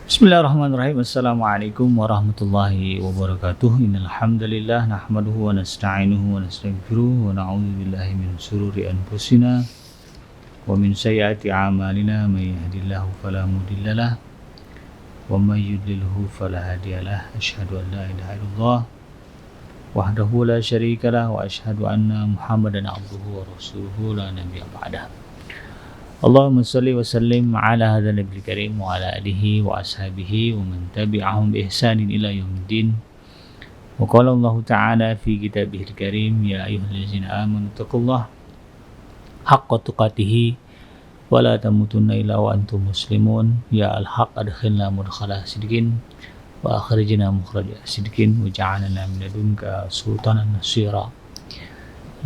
Bismillahirrahmanirrahim. Assalamualaikum warahmatullahi wabarakatuh. Innal hamdalillah nahmaduhu wa nasta'inuhu wa nastaghfiruh wa na'udzu billahi min shururi anfusina wa min sayyiati a'malina may yahdihillahu fala mudhillalah wa may yudlilhu fala hadiyalah. Asyhadu an la ilaha illallah wahdahu la syarikalah wa asyhadu anna Muhammadan abduhu wa rasuluhu la nabiyya ba'dah. Allahumma salli wa sallim ala hadzal nabiyil karim wa ala alihi wa ashabihi wa man tabi'ahum bi ihsanin ila yaumiddin. Wa qala Allah ta'ala fi kitabihil karim ya ayyuhallazina amanu taqullaha haqqa tuqatih wa la tamutunna illa wa antum muslimun. Ya al-haq adkhilna mudkhala sidqin wa akhrijna mukhraja sidqin wa ja'alna min ladunka sultanan nasira.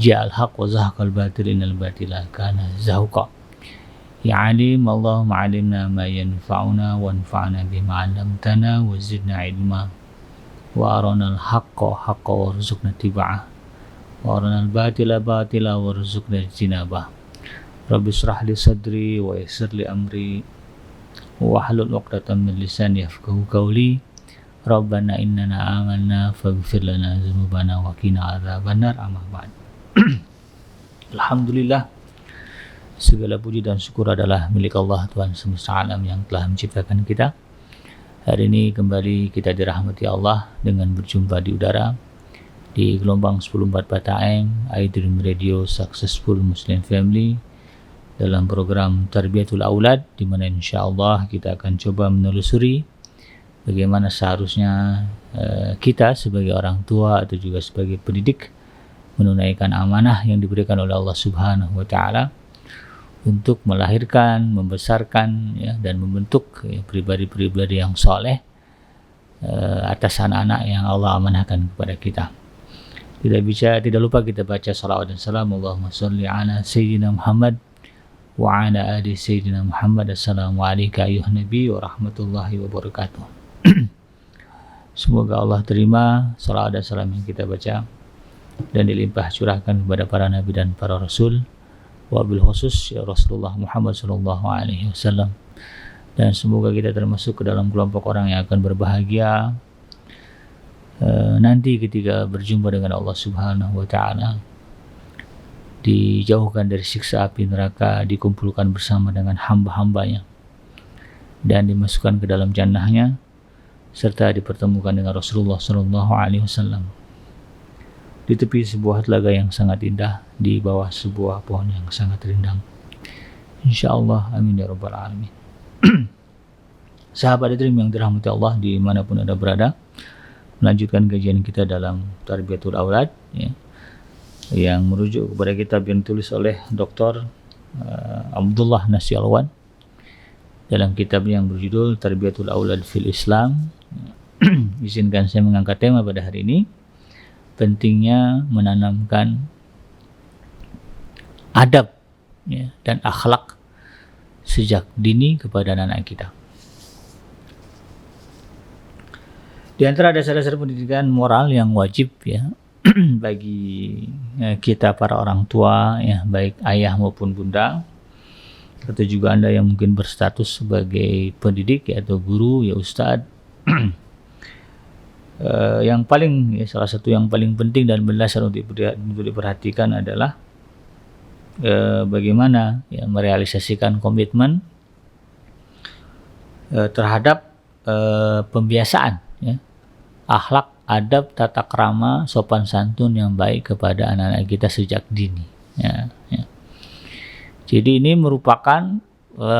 Ya al-haq wa zahaqal batil innal batila kana zahuqa. Ya alim Allahumma alimna ma yanfa'una wanfa'na bima 'allamtana wa zidna ilma wa arana al-haqqa haqqa warzuqna tiba'ah wa arana al-batila batila warzuqna ijtinabah. Rabbi shrah li sadri wa yassir li amri wa hlul 'uqdatam min lisani yafqahu qawli. Rabbana innana amanna faghfir lana dzunubana wa qina adzabannar. Amma ba'd. Alhamdulillah, segala puji dan syukur adalah milik Allah Tuhan semesta alam yang telah menciptakan kita. Hari ini kembali kita dirahmati Allah dengan berjumpa di udara di gelombang 104 AM iDream Radio Successful Muslim Family dalam program Tarbiyatul Aulad, di mana insyaallah kita akan coba menelusuri bagaimana seharusnya kita sebagai orang tua atau juga sebagai pendidik menunaikan amanah yang diberikan oleh Allah Subhanahu wa taala untuk melahirkan, membesarkan ya, dan membentuk ya, pribadi-pribadi yang soleh atas anak-anak yang Allah amanahkan kepada kita. Tidak lupa kita baca salawat dan salam. Allahumma sholli ala sayyidina Muhammad wa ala ali sayyidina Muhammad. Assalamualaikum ayuhan nabi wa rahmatullahi wabarakatuh. Semoga Allah terima salawat dan salam yang kita baca dan dilimpah curahkan kepada para nabi dan para rasul, wabil khusus ya Rasulullah Muhammad sallallahu alaihi wasallam, dan semoga kita termasuk ke dalam kelompok orang yang akan berbahagia nanti ketika berjumpa dengan Allah Subhanahu wa taala, dijauhkan dari siksa api neraka, dikumpulkan bersama dengan hamba-hambanya dan dimasukkan ke dalam jannahnya serta dipertemukan dengan Rasulullah sallallahu alaihi wasallam di tepi sebuah telaga yang sangat indah, di bawah sebuah pohon yang sangat rindang. InsyaAllah, amin ya rabbal alamin. Sahabat iDream yang dirahmati Allah dimanapun Anda berada, melanjutkan kajian kita dalam Tarbiyatul Aulad ya, yang merujuk kepada kitab yang ditulis oleh Dr. Abdullah Nasir Alwan dalam kitab yang berjudul Tarbiyatul Aulad fil Islam. Izinkan saya mengangkat tema pada hari ini, pentingnya menanamkan adab ya, dan akhlak sejak dini kepada anak-anak kita. Di antara dasar-dasar pendidikan moral yang wajib ya bagi kita para orang tua ya, baik ayah maupun bunda, atau juga Anda yang mungkin berstatus sebagai pendidik ya, atau guru ya, ustadz. Yang paling salah satu yang paling penting dan mendasar untuk diperhatikan adalah bagaimana ya, merealisasikan komitmen terhadap pembiasaan ya, akhlak, adab, tata krama, sopan santun yang baik kepada anak-anak kita sejak dini ya. Jadi ini merupakan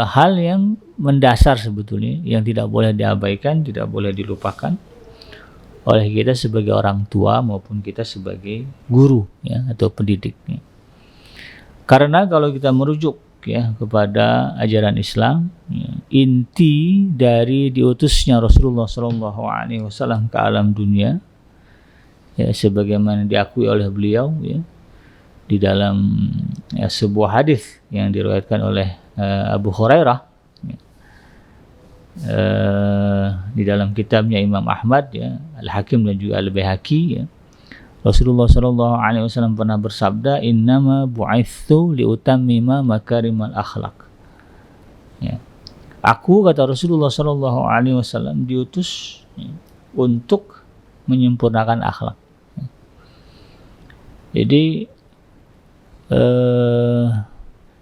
hal yang mendasar sebetulnya, yang tidak boleh diabaikan, tidak boleh dilupakan oleh kita sebagai orang tua maupun kita sebagai guru ya, atau pendidik ya. Karena kalau kita merujuk ya kepada ajaran Islam ya, inti dari diutusnya Rasulullah sallallahu alaihi wasallam ke alam dunia ya, sebagaimana diakui oleh beliau ya di dalam ya, sebuah hadis yang diriwayatkan oleh Abu Hurairah di dalam kitabnya Imam Ahmad ya, Al-Hakim dan juga Al-Baihaqi ya, Rasulullah sallallahu alaihi wasallam pernah bersabda, innama bu'itsu liutammima makarimal akhlak ya, Aku, kata Rasulullah Shallallahu Alaihi Wasallam, diutus untuk menyempurnakan akhlak. Jadi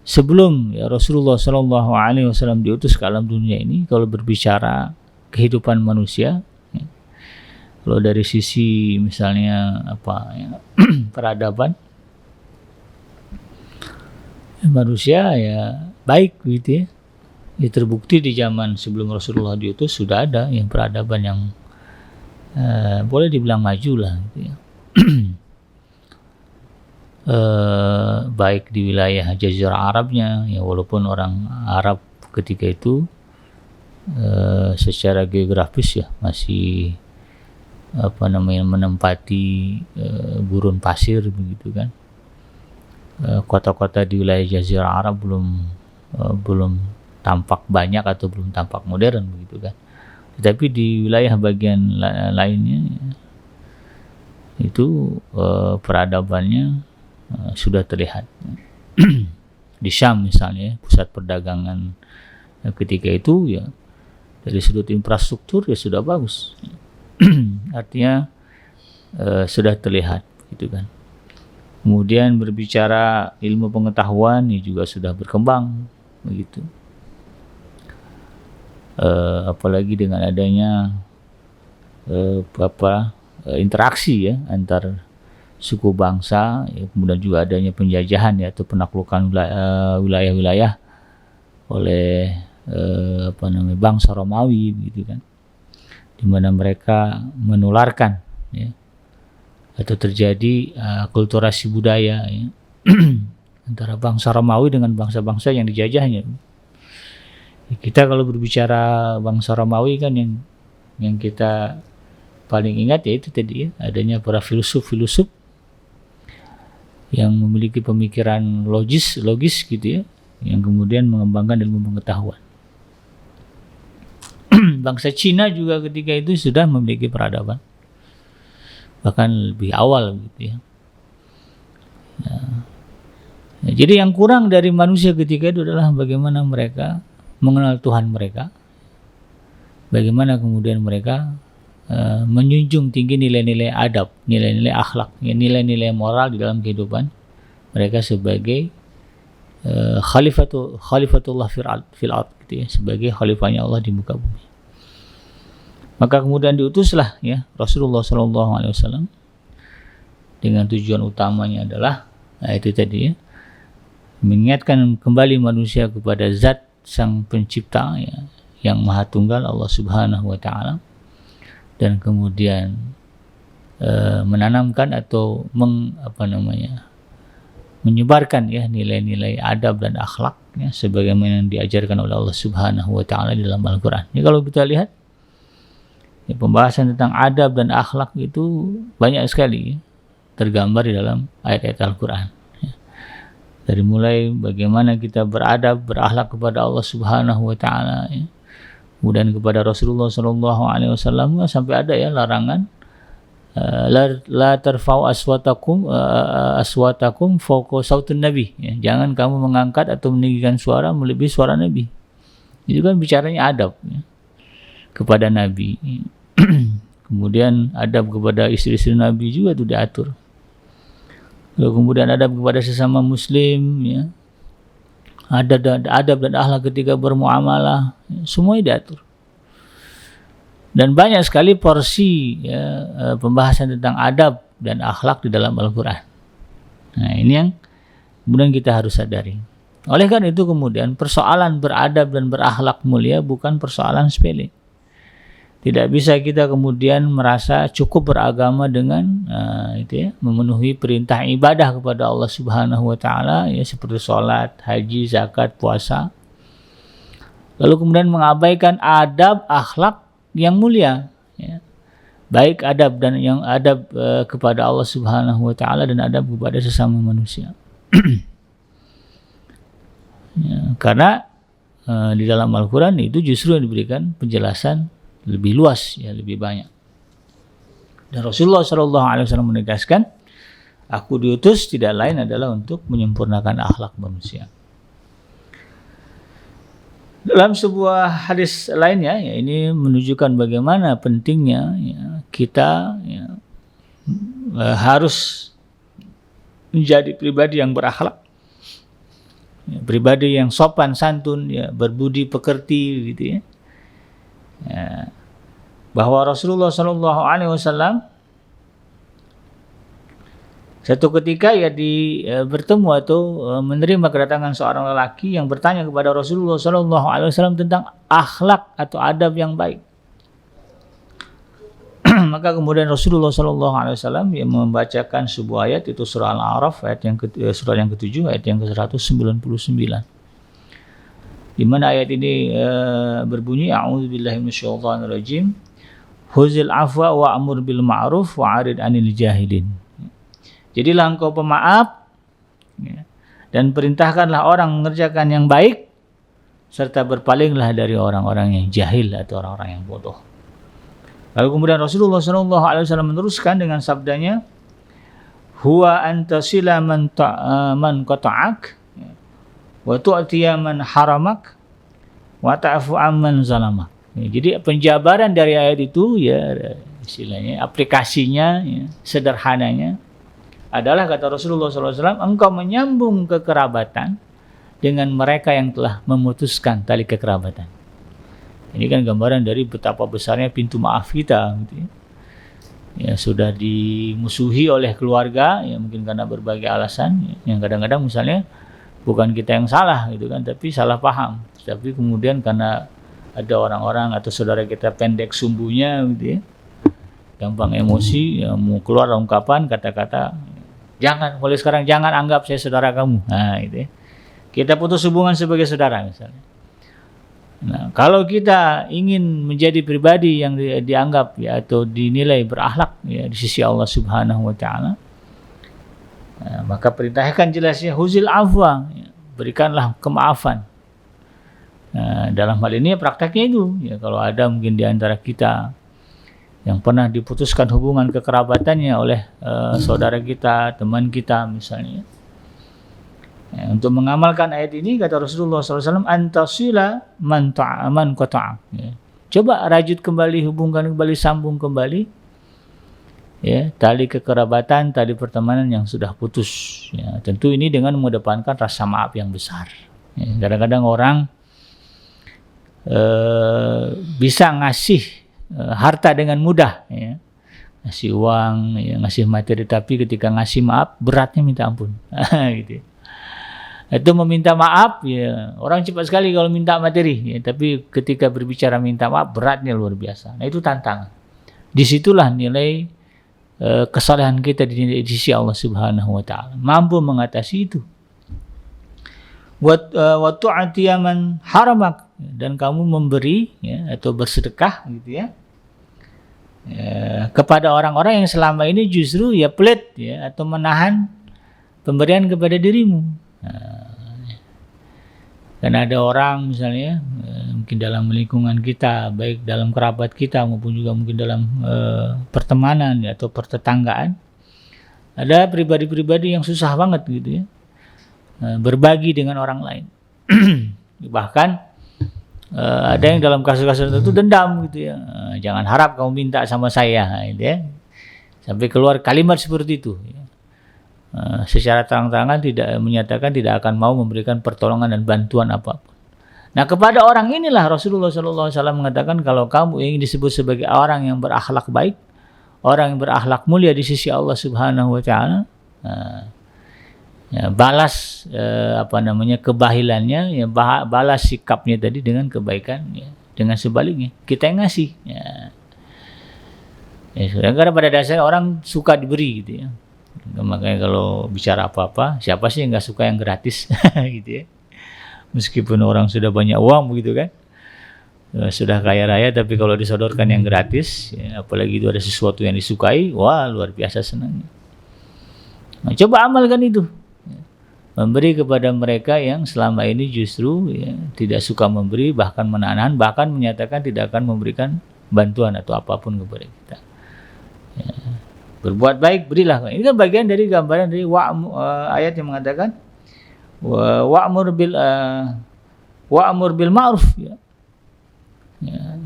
sebelum ya Rasulullah Shallallahu Alaihi Wasallam diutus ke alam dunia ini, kalau berbicara kehidupan manusia, ya, kalau dari sisi misalnya apa ya, peradaban, manusia ya baik gitu ya. Ya terbukti di zaman sebelum Rasulullah diutus sudah ada yang peradaban yang boleh dibilang maju lah gitu ya. Baik di wilayah Jazirah Arabnya ya, walaupun orang Arab ketika itu secara geografis ya masih apa namanya menempati gurun pasir begitu kan. Kota-kota di wilayah Jazirah Arab belum tampak banyak atau belum tampak modern begitu kan. Tetapi di wilayah bagian lainnya itu peradabannya sudah terlihat. Di Syam misalnya, pusat perdagangan ketika itu ya dari sudut infrastruktur ya sudah bagus. Artinya sudah terlihat gitu kan. Kemudian berbicara ilmu pengetahuan ya juga sudah berkembang begitu. Apalagi dengan adanya interaksi ya antar suku bangsa ya, kemudian juga adanya penjajahan ya atau penaklukan wilayah-wilayah oleh bangsa Romawi gitu kan, di mana mereka menularkan ya atau terjadi akulturasi budaya ya antara bangsa Romawi dengan bangsa-bangsa yang dijajahnya. Kita kalau berbicara bangsa Romawi kan yang kita paling ingat ya itu tadi ya, adanya para filsuf-filsuf yang memiliki pemikiran logis gitu ya, yang kemudian mengembangkan ilmu pengetahuan. Bangsa Cina juga ketika itu sudah memiliki peradaban, bahkan lebih awal gitu ya. Jadi yang kurang dari manusia ketika itu adalah bagaimana mereka mengenal Tuhan mereka, bagaimana kemudian mereka menjunjung tinggi nilai-nilai adab, nilai-nilai akhlak, nilai-nilai moral di dalam kehidupan mereka sebagai khalifatullah fil ard gitu ya, sebagai khalifahnya Allah di muka bumi. Maka kemudian diutuslah ya Rasulullah SAW dengan tujuan utamanya adalah itu tadi ya, mengingatkan kembali manusia kepada zat sang pencipta ya, yang maha tunggal Allah Subhanahu wa taala, dan kemudian menanamkan atau menyebarkan ya nilai-nilai adab dan akhlak ya, sebagaimana yang diajarkan oleh Allah Subhanahu wa taala di dalam Al-Qur'an. Ya, kalau kita lihat ya, pembahasan tentang adab dan akhlak itu banyak sekali ya, tergambar di dalam ayat-ayat Al-Qur'an. Dari mulai bagaimana kita beradab, berakhlak kepada Allah Subhanahu wa taala ya, kemudian kepada Rasulullah sallallahu alaihi wasallam, sampai ada ya larangan la tarfa'u aswatakum fawqa sautin nabi ya, jangan kamu mengangkat atau meninggikan suara melebihi suara Nabi. Itu kan bicaranya adab ya, kepada Nabi. Kemudian adab kepada istri-istri Nabi juga itu diatur. Lalu kemudian adab kepada sesama muslim ya, adab dan akhlak ketika bermuamalah ya, semuanya diatur. Dan banyak sekali porsi ya, pembahasan tentang adab dan akhlak di dalam Al-Quran. Nah, ini yang kemudian kita harus sadari. Oleh karena itu kemudian persoalan beradab dan berakhlak mulia bukan persoalan sepele. Tidak bisa kita kemudian merasa cukup beragama dengan itu ya, memenuhi perintah ibadah kepada Allah Subhanahu wa taala ya, seperti sholat, haji, zakat, puasa. Lalu kemudian mengabaikan adab akhlak yang mulia ya. Baik adab dan yang adab kepada Allah Subhanahu wa taala dan adab kepada sesama manusia. Ya, karena di dalam Al-Qur'an itu justru diberikan penjelasan lebih luas ya, lebih banyak. Dan Rasulullah SAW menegaskan, aku diutus tidak lain adalah untuk menyempurnakan akhlak manusia. Dalam sebuah hadis lainnya, ya, ini menunjukkan bagaimana pentingnya ya, kita ya, harus menjadi pribadi yang berakhlak, ya, pribadi yang sopan santun, ya, berbudi pekerti, gitu ya. Ya, bahwa Rasulullah SAW satu ketika ya bertemu atau menerima kedatangan seorang lelaki yang bertanya kepada Rasulullah SAW tentang akhlak atau adab yang baik. Maka kemudian Rasulullah SAW yang membacakan sebuah ayat, itu surah Al-A'raf surat yang ke-7 ayat yang ke-199. Di mana ayat ini berbunyi, A'udzubillahi minasyaitonirrajim, Huzil afwa wa'mur bil ma'ruf wa'arid 'anil jahilin. Jadilah engkau pemaaf, ya, dan perintahkanlah orang mengerjakan yang baik, serta berpalinglah dari orang-orang yang jahil atau orang-orang yang bodoh. Lalu kemudian Rasulullah SAW meneruskan dengan sabdanya, huwa antasila man qata'ak wa tu'tiya man haramak wa ta'fu amman zalamak. Ya, jadi penjabaran dari ayat itu, ya istilahnya aplikasinya, ya, sederhananya adalah, kata Rasulullah SAW, engkau menyambung kekerabatan dengan mereka yang telah memutuskan tali kekerabatan. Ini kan gambaran dari betapa besarnya pintu maaf kita, gitu ya. Ya, sudah dimusuhi oleh keluarga, ya mungkin karena berbagai alasan, ya, yang kadang-kadang misalnya bukan kita yang salah, gitu kan, tapi salah paham. Tapi kemudian karena ada orang-orang atau saudara kita pendek sumbunya, gitu ya, gampang emosi, ya, mau keluar ungkapan kata-kata, jangan, mulai sekarang jangan anggap saya saudara kamu. Nah, itu ya. Kita putus hubungan sebagai saudara misalnya. Nah, kalau kita ingin menjadi pribadi yang dianggap ya atau dinilai berakhlak ya di sisi Allah Subhanahu wa taala, nah, maka perintahkan jelasnya huzil afwa, ya, berikanlah kemaafan. Nah, dalam hal ini prakteknya itu, ya, kalau ada mungkin di antara kita yang pernah diputuskan hubungan kekerabatannya oleh saudara kita, teman kita misalnya, ya, untuk mengamalkan ayat ini, kata Rasulullah SAW, antasila man qata'a, ya. Coba rajut kembali, hubungkan kembali, sambung kembali, ya, tali kekerabatan, tali pertemanan yang sudah putus, ya. Tentu ini dengan mengedepankan rasa maaf yang besar, ya. Kadang-kadang orang bisa ngasih harta dengan mudah, ya, ngasih uang, ya, ngasih materi, tapi ketika ngasih maaf beratnya minta ampun. Gitu. Itu meminta maaf, ya, orang cepat sekali kalau minta materi, ya, tapi ketika berbicara minta maaf beratnya luar biasa. Nah, itu tantangan. Disitulah nilai kesalehan kita di sisi Allah Subhanahu wa taala, mampu mengatasi itu. Wa tu'tiya man haramak, dan kamu memberi, ya, atau bersedekah, gitu ya, kepada orang-orang yang selama ini justru ya pelit, ya, atau menahan pemberian kepada dirimu. Karena ada orang misalnya mungkin dalam lingkungan kita, baik dalam kerabat kita maupun juga mungkin dalam pertemanan, ya, atau pertetanggaan, ada pribadi-pribadi yang susah banget, gitu ya, berbagi dengan orang lain. Bahkan ada yang dalam kasus-kasus tertentu dendam, gitu ya, jangan harap kamu minta sama saya, gitu ya, sampai keluar kalimat seperti itu, ya. Secara terang-terangan tidak menyatakan tidak akan mau memberikan pertolongan dan bantuan apapun. Nah, kepada orang inilah Rasulullah SAW mengatakan, kalau kamu ingin disebut sebagai orang yang berakhlak baik, orang yang berakhlak mulia di sisi Allah Subhanahu wa taala, ya, balas kebahilannya, ya, balas sikapnya tadi dengan kebaikan, ya, dengan sebaliknya kita yang ngasih, ya. Ya, karena pada dasarnya orang suka diberi, gitu ya. Makanya kalau bicara apa-apa, siapa sih yang nggak suka yang gratis? Gitu ya. Meskipun orang sudah banyak uang, begitu kan, sudah kaya raya, tapi kalau disodorkan yang gratis, ya, apalagi itu ada sesuatu yang disukai, wah luar biasa senangnya. Nah, coba amalkan itu, memberi kepada mereka yang selama ini justru, ya, tidak suka memberi, bahkan menahan, bahkan menyatakan tidak akan memberikan bantuan atau apapun kepada kita, ya. Berbuat baik, berilah. Ini kan bagian dari gambaran dari ayat yang mengatakan wa'mur bil wa'mur bil ma'ruf ya.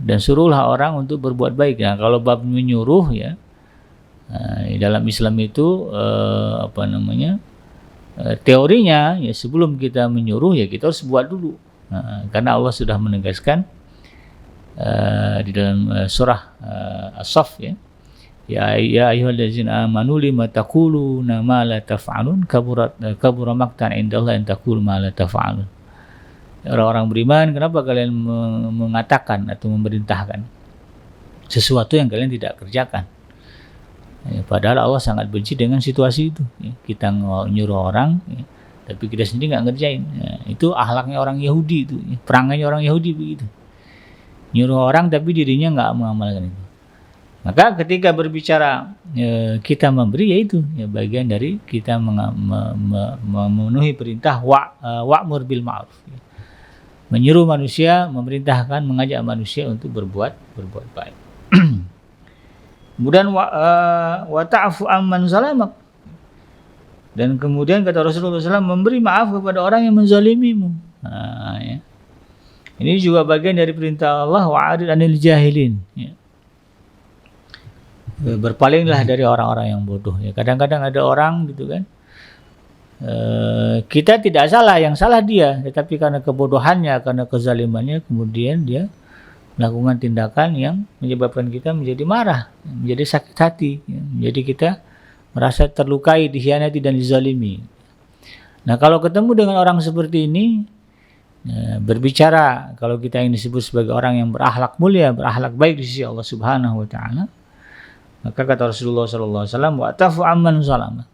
Dan suruhlah orang untuk berbuat baik. Nah, kalau bab menyuruh ya, dalam Islam itu teorinya ya, sebelum kita menyuruh ya kita harus buat dulu. Karena Allah sudah menegaskan di dalam surah As-Saff ya, ya ayyuhallazina amanu lima taquluna ma la taf'alun kabura maqtan indallahi an taqulu ma la taf'alun. Orang-orang beriman, kenapa kalian mengatakan atau memerintahkan sesuatu yang kalian tidak kerjakan? Ya, padahal Allah sangat benci dengan situasi itu. Ya, kita nyuruh orang, ya, tapi kita sendiri nggak ngerjain. Ya, itu akhlaknya orang Yahudi itu. Ya, perangainya orang Yahudi begitu. Nyuruh orang tapi dirinya nggak mengamalkan itu. Maka ketika berbicara kita memberi, yaitu ya, bagian dari kita memenuhi perintah wa'mur bil ma'ruf. Ya. Menyuruh manusia, memerintahkan, mengajak manusia untuk berbuat baik. Kemudian wa ta'fu amman zalamak. Dan kemudian kata Rasulullah SAW, memberi maaf kepada orang yang menzalimimu. Nah, ya. Ini juga bagian dari perintah Allah, wa'arid anil jahilin. Ya. Berpalinglah dari orang-orang yang bodoh. Ya, kadang-kadang ada orang gitu kan. Kita tidak salah, yang salah dia, tetapi karena kebodohannya, karena kezalimannya, kemudian dia melakukan tindakan yang menyebabkan kita menjadi marah, menjadi sakit hati, ya, menjadi kita merasa terlukai, dikhianati dan dizalimi. Nah, kalau ketemu dengan orang seperti ini, berbicara, kalau kita ingin disebut sebagai orang yang berakhlak mulia, berakhlak baik di sisi Allah Subhanahu wa taala, maka kata Rasulullah sallallahu alaihi wasallam, wa tafu amman zalama.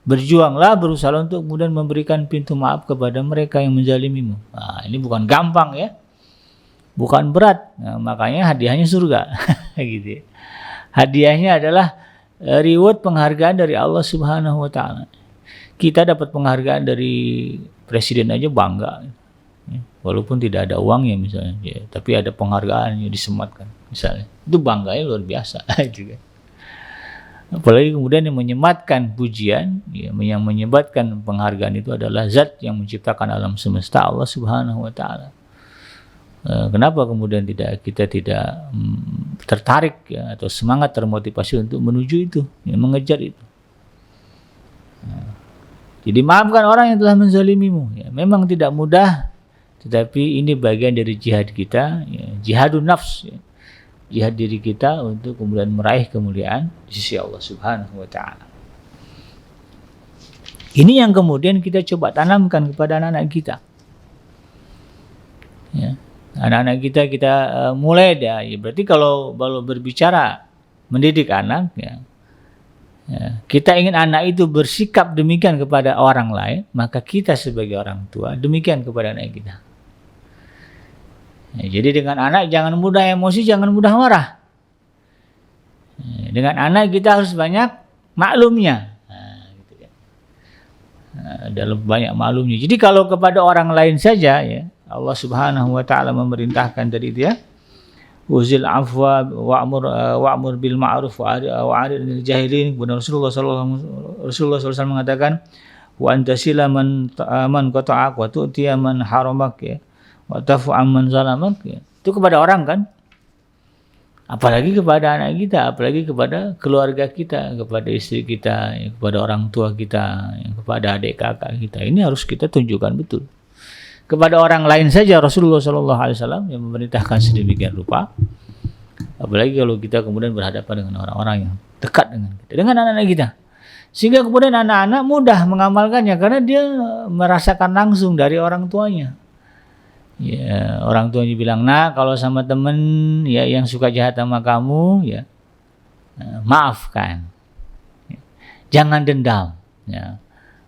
Berjuanglah, berusaha untuk kemudian memberikan pintu maaf kepada mereka yang menzalimimu. Nah, ini bukan gampang ya. Bukan berat. Nah, makanya hadiahnya surga. Gitu ya. Hadiahnya adalah reward, penghargaan dari Allah Subhanahu wa taala. Kita dapat penghargaan dari presiden aja bangga. Ya, walaupun tidak ada uangnya misalnya, ya, tapi ada penghargaan yang disematkan misalnya. Itu bangganya luar biasa juga. Apalagi kemudian yang menyematkan pujian, ya, yang menyematkan penghargaan itu adalah zat yang menciptakan alam semesta, Allah Subhanahu wa taala. Kenapa kemudian kita tidak tertarik ya, atau semangat, termotivasi untuk menuju itu, ya, mengejar itu. Jadi maafkan orang yang telah menzalimimu. Ya, memang tidak mudah, tetapi ini bagian dari jihad kita, ya, jihadun nafs. Ya. Jihad diri kita untuk kemudian meraih kemuliaan di sisi Allah Subhanahu wa taala. Ini yang kemudian kita coba tanamkan kepada anak-anak kita. Ya. Anak-anak kita mulai dah. Ya, berarti kalau berbicara mendidik anak, ya, kita ingin anak itu bersikap demikian kepada orang lain, maka kita sebagai orang tua demikian kepada anak kita. Ya, jadi dengan anak jangan mudah emosi, jangan mudah marah. Ya, dengan anak kita harus banyak maklumnya. Gitu kan. Dalam banyak maklumnya. Jadi kalau kepada orang lain saja, ya, Allah Subhanahu wa taala memerintahkan tadi itu ya, uzil afwa wa'mur bil ma'ruf wa'arid anil jahilin. Kemudian Rasulullah SAW mengatakan, wa antasila man qata'ak wa tu'tiya man haramak, ya. Wa tafu amman zalamak, ya. Itu kepada orang kan, apalagi kepada anak kita, apalagi kepada keluarga kita, kepada istri kita, ya, kepada orang tua kita, ya, kepada adik kakak kita. Ini harus kita tunjukkan betul. Kepada orang lain saja Rasulullah SAW yang memerintahkan sedemikian rupa, apalagi kalau kita kemudian berhadapan dengan orang-orang yang dekat dengan kita, dengan anak-anak kita, sehingga kemudian anak-anak mudah mengamalkannya karena dia merasakan langsung dari orang tuanya. Ya, orang tuanya bilang, nah kalau sama temen ya yang suka jahat sama kamu, ya maafkan, ya, jangan dendam, ya.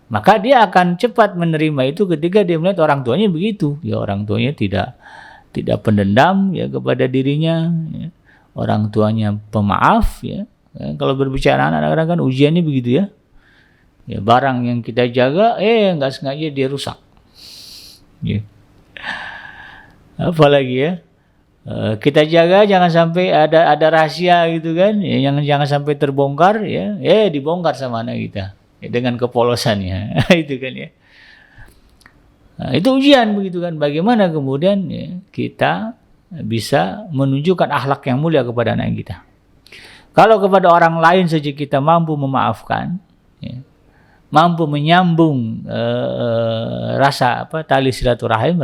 Maka dia akan cepat menerima itu ketika dia melihat orang tuanya begitu, ya, orang tuanya tidak pendendam ya kepada dirinya, ya. Orang tuanya pemaaf, ya. Kalau berbicara anak-anak kan ujiannya begitu ya, ya barang yang kita jaga nggak sengaja dia rusak, ya. Apalagi ya, kita jaga jangan sampai ada rahasia gitu kan, ya, jangan sampai terbongkar, ya, dibongkar sama anak kita, ya, dengan kepolosannya. Itu kan ya. Nah, itu ujian begitu kan. Bagaimana kemudian ya, kita bisa menunjukkan akhlak yang mulia kepada anak kita. Kalau kepada orang lain saja kita mampu memaafkan, ya, mampu menyambung rasa tali silaturahim,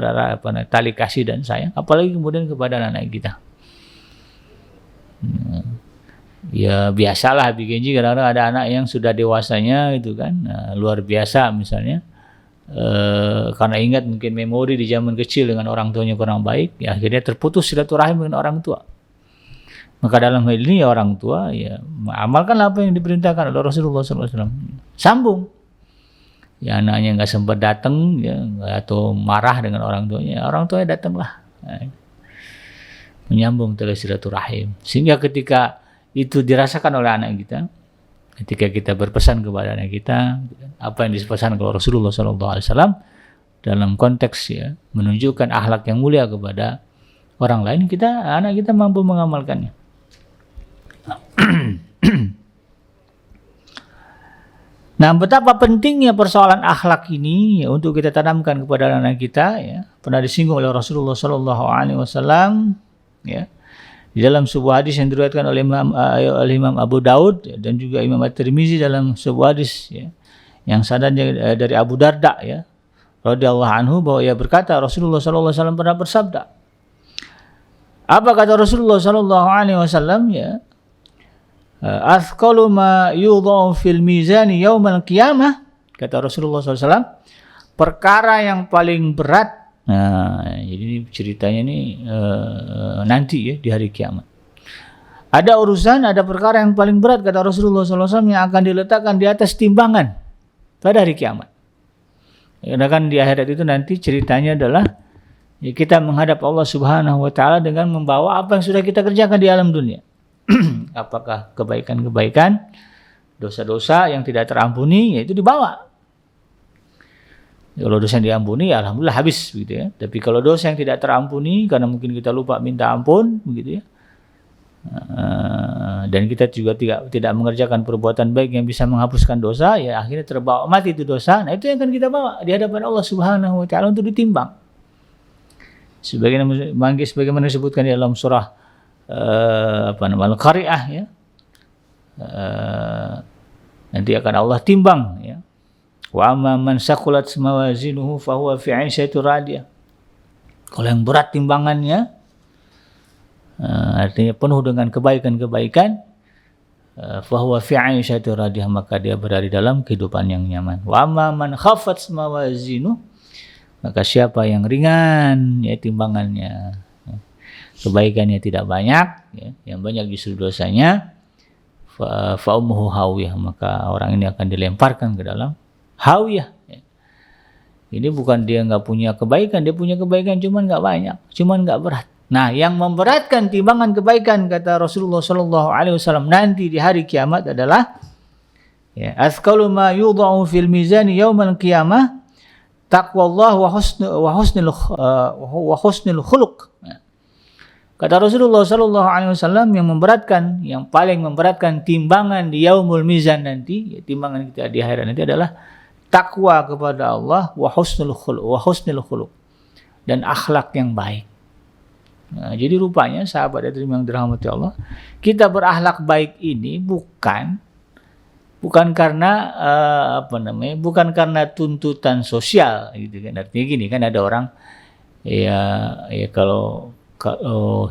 tali kasih dan sayang, apalagi kemudian kepada anak kita. Ya biasalah bikin kadang-kadang ada anak yang sudah dewasanya gitu kan, luar biasa misalnya. Karena ingat mungkin memori di zaman kecil dengan orang tuanya kurang baik, ya akhirnya terputus silaturahim dengan orang tua. Maka dalam hal ini ya orang tua ya amalkanlah apa yang diperintahkan oleh Rasulullah SAW. Sambung. Ya anaknya nggak sempat datang ya, atau marah dengan orang tuanya datanglah. Menyambung tali silaturahim. Sehingga ketika itu dirasakan oleh anak kita, ketika kita berpesan kepada anak kita apa yang dipesan oleh Rasulullah SAW dalam konteks ya menunjukkan akhlak yang mulia kepada orang lain, anak kita mampu mengamalkannya. Nah, betapa pentingnya persoalan akhlak ini ya, untuk kita tanamkan kepada anak kita ya, pernah disinggung oleh Rasulullah SAW ya, di dalam sebuah hadis yang diriwayatkan oleh Imam Abu Daud ya, dan juga Imam At-Tirmizi dalam sebuah hadis ya, yang sanadnya dari Abu Darda ya, radhiyallahu anhu, bahwa ia berkata Rasulullah SAW pernah bersabda. Apa kata Rasulullah SAW ya? Athqalu ma yudha'u fil mizani yaumal qiyamah, kata Rasulullah SAW, perkara yang paling berat. Nah, jadi ceritanya ini nanti ya di hari kiamat. Ada urusan, ada perkara yang paling berat, kata Rasulullah SAW, yang akan diletakkan di atas timbangan pada hari kiamat. Karena kan di akhirat itu nanti ceritanya adalah ya, kita menghadap Allah Subhanahu wa Ta'ala dengan membawa apa yang sudah kita kerjakan di alam dunia. Apakah kebaikan-kebaikan, dosa-dosa yang tidak terampuni, yaitu dibawa. Kalau dosa yang diampuni, ya alhamdulillah habis, begitu ya. Tapi kalau dosa yang tidak terampuni, karena mungkin kita lupa minta ampun, begitu ya. Dan kita juga tidak mengerjakan perbuatan baik yang bisa menghapuskan dosa, ya akhirnya terbawa mati itu dosa. Nah itu yang akan kita bawa di hadapan Allah Subhanahu wa Ta'ala untuk ditimbang. Sebagaimana disebutkan di dalam surah Al-Qari'ah ya. Nanti akan Allah timbang ya. Wa amma man saqulat mawazinuhu fa huwa fi 'ishatin radiyah. Kalau yang berat timbangannya, artinya penuh dengan kebaikan-kebaikan, fa huwa fi 'ishatin radiyah, maka dia berada dalam kehidupan yang nyaman. Wa amma man khaffat mawazinuhu, maka siapa yang ringan ya timbangannya, kebaikannya tidak banyak ya, yang banyak justru dosanya, fa ummuhu hawiyah, maka orang ini akan dilemparkan ke dalam hawiyah ya. Ini bukan dia nggak punya kebaikan, dia punya kebaikan cuman nggak banyak, cuman nggak berat. Nah, yang memberatkan timbangan kebaikan, kata Rasulullah SAW, nanti di hari kiamat adalah ya, athqalu ma yudha'u fil mizani yaumal qiyamah taqwallah wa husnul khuluq. Kata Rasulullah SAW, yang paling memberatkan timbangan di yaumul mizan nanti, ya, timbangan kita di akhirat nanti adalah takwa kepada Allah wa husnul khuluq, dan akhlak yang baik. Nah, jadi rupanya sahabat yang dirahmati Allah, kita berakhlak baik ini bukan karena bukan karena tuntutan sosial gitu kan. Artinya gini kan, ada orang ya kalau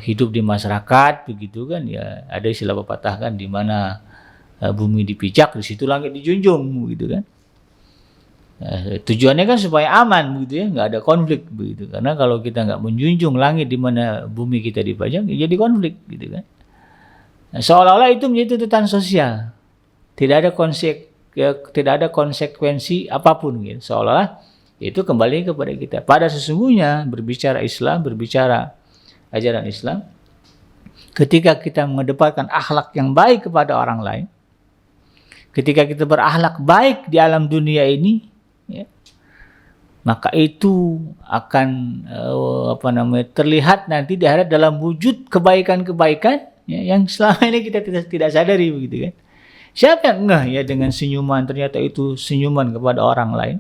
hidup di masyarakat begitu kan, ya ada istilah pepatah kan, di mana bumi dipijak di situ langit dijunjung gitu kan. Tujuannya kan supaya aman begitu ya, nggak ada konflik begitu. Karena kalau kita nggak menjunjung langit di mana bumi kita dipajang, ya jadi konflik gitu kan. Nah, seolah-olah itu menjadi tuntutan sosial, tidak ada konsekuensi apapun gitu. Seolah-olah itu kembali kepada kita. Pada sesungguhnya berbicara Islam, berbicara ajaran Islam, ketika kita mengedepankan akhlak yang baik kepada orang lain, ketika kita berakhlak baik di alam dunia ini, ya, maka itu akan terlihat nanti di akhirat dalam wujud kebaikan-kebaikan ya, yang selama ini kita tidak sadari begitu kan. Siapa yang ngeh ya dengan senyuman, ternyata itu senyuman kepada orang lain.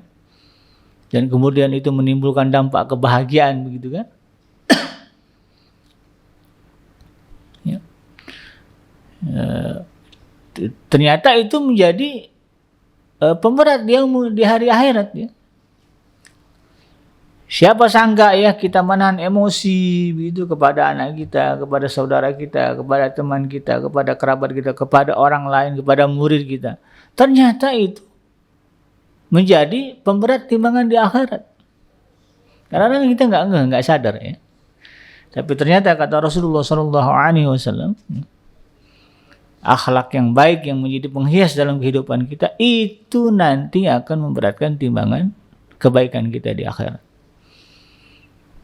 dan kemudian itu menimbulkan dampak kebahagiaan, begitu kan? Ya. Ternyata itu menjadi pemberat dia di hari akhirat ya. Siapa sangka ya kita menahan emosi begitu kepada anak kita, kepada saudara kita, kepada teman kita, kepada kerabat kita, kepada orang lain, kepada murid kita. Ternyata itu menjadi pemberat timbangan di akhirat. Karena kita nggak sadar ya. Tapi ternyata kata Rasulullah SAW, akhlak yang baik yang menjadi penghias dalam kehidupan kita itu nanti akan memberatkan timbangan kebaikan kita di akhirat.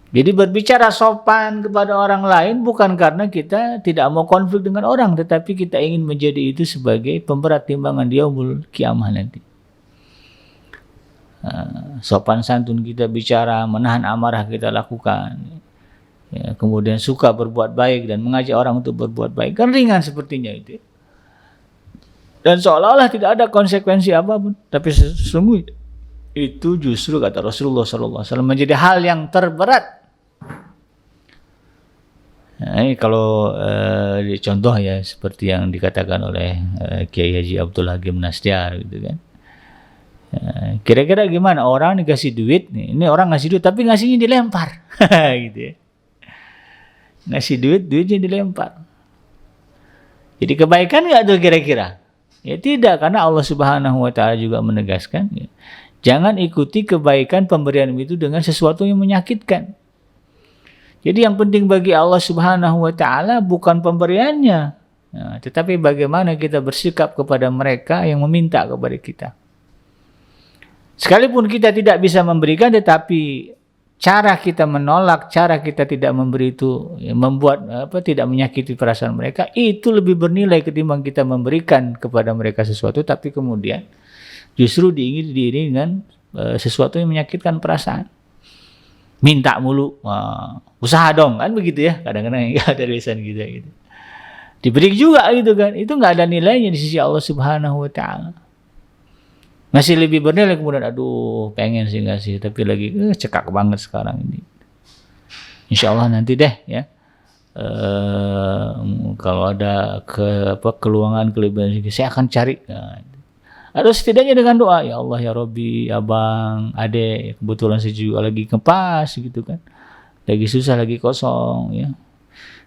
Jadi berbicara sopan kepada orang lain bukan karena kita tidak mau konflik dengan orang, tetapi kita ingin menjadi itu sebagai pemberat timbangan di yaumul kiamah nanti. Sopan santun kita bicara, menahan amarah kita lakukan. Ya, kemudian suka berbuat baik dan mengajak orang untuk berbuat baik. Kan ringan sepertinya itu. Dan seolah-olah tidak ada konsekuensi apapun. Tapi sesungguhnya itu justru kata Rasulullah SAW menjadi hal yang terberat. Nah, ini kalau contoh ya seperti yang dikatakan oleh Kiai Haji Abdul Hakim Nastyar gitu kan. Kira-kira gimana orang dikasih duit nih, ini orang ngasih duit tapi ngasihnya dilempar gitu ya. Ngasih duitnya dilempar. Jadi kebaikan nggak tuh kira-kira? Ya tidak, karena Allah Subhanahu Wa Taala juga menegaskan ya, jangan ikuti kebaikan pemberian itu dengan sesuatu yang menyakitkan. Jadi yang penting bagi Allah Subhanahu Wa Taala bukan pemberiannya, tetapi bagaimana kita bersikap kepada mereka yang meminta kepada kita. Sekalipun kita tidak bisa memberikan, tetapi cara kita menolak, cara kita tidak memberi itu membuat tidak menyakiti perasaan mereka, itu lebih bernilai ketimbang kita memberikan kepada mereka sesuatu tapi kemudian justru diiringi dengan sesuatu yang menyakitkan perasaan. Minta mulu, usaha dong kan begitu ya, kadang-kadang ada lisan kita gitu. Diberi juga gitu kan, itu nggak ada nilainya di sisi Allah Subhanahu Wa Taala. Masih lebih bernilai kemudian, aduh pengen sih ngasih tapi lagi cekak banget sekarang ini. Insya Allah nanti deh ya. Kalau ada keluangan kelebihan saya akan cari. Atau setidaknya dengan doa, ya Allah ya Robbi, abang, adek, kebetulan saya juga lagi ngepas gitu kan. Lagi susah, lagi kosong ya.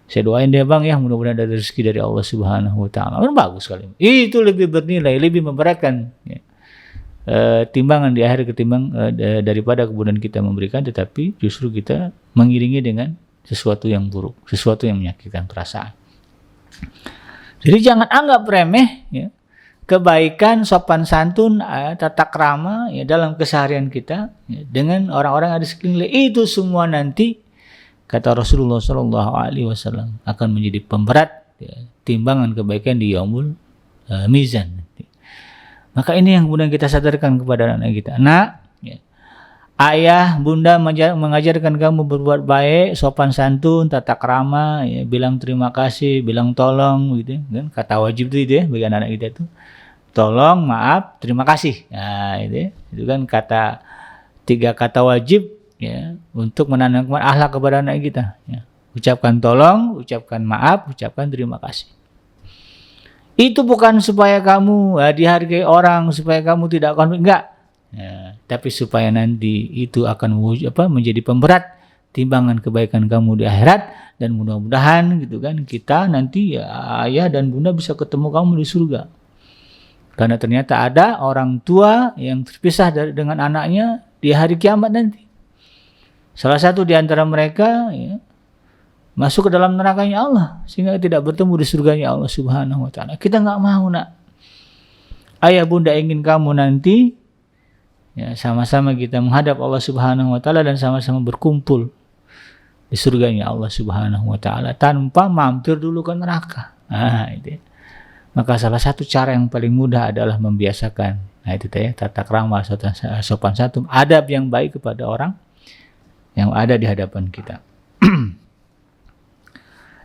Saya doain deh bang ya, mudah-mudahan ada rezeki dari Allah Subhanahu Wa Taala. Bagus sekali. Itu lebih bernilai, lebih memberatkan ya. Timbangan di akhir ketimbang daripada kemudian kita memberikan tetapi justru kita mengiringi dengan sesuatu yang buruk, sesuatu yang menyakitkan perasaan. Jadi jangan anggap remeh ya, kebaikan, sopan santun, tata krama ya, dalam keseharian kita ya, dengan orang-orang yang ada sekeliling. Itu semua nanti kata Rasulullah SAW akan menjadi pemberat ya, timbangan kebaikan di yaumul mizan. Maka ini yang kemudian kita sadarkan kepada anak kita. Nak, ya, ayah, bunda mengajarkan kamu berbuat baik, sopan santun, tata krama, ya, bilang terima kasih, bilang tolong, gitu kan? Kata wajib itu ya bagi anak-anak kita itu. Tolong, maaf, terima kasih. Nah, itu kan tiga kata wajib ya untuk menanamkan akhlak kepada anak kita. Ya. Ucapkan tolong, ucapkan maaf, ucapkan terima kasih. Itu bukan supaya kamu dihargai orang, supaya kamu tidak konflik, enggak. Ya, tapi supaya nanti itu akan menjadi pemberat timbangan kebaikan kamu di akhirat, dan mudah-mudahan gitu kan kita nanti ya, ayah dan bunda bisa ketemu kamu di surga. Karena ternyata ada orang tua yang terpisah dengan anaknya di hari kiamat nanti. Salah satu di antara mereka ya, masuk ke dalam nerakanya Allah sehingga tidak bertemu di surganya Allah Subhanahu Wa Taala. Kita nggak mau nak. Ayah bunda ingin kamu nanti ya, sama-sama kita menghadap Allah Subhanahu Wa Taala dan sama-sama berkumpul di surganya Allah Subhanahu Wa Taala tanpa mampir dulu ke neraka. Nah, itu. Maka salah satu cara yang paling mudah adalah membiasakan. Nah itu ya, tata krama, sopan santun, adab yang baik kepada orang yang ada di hadapan kita.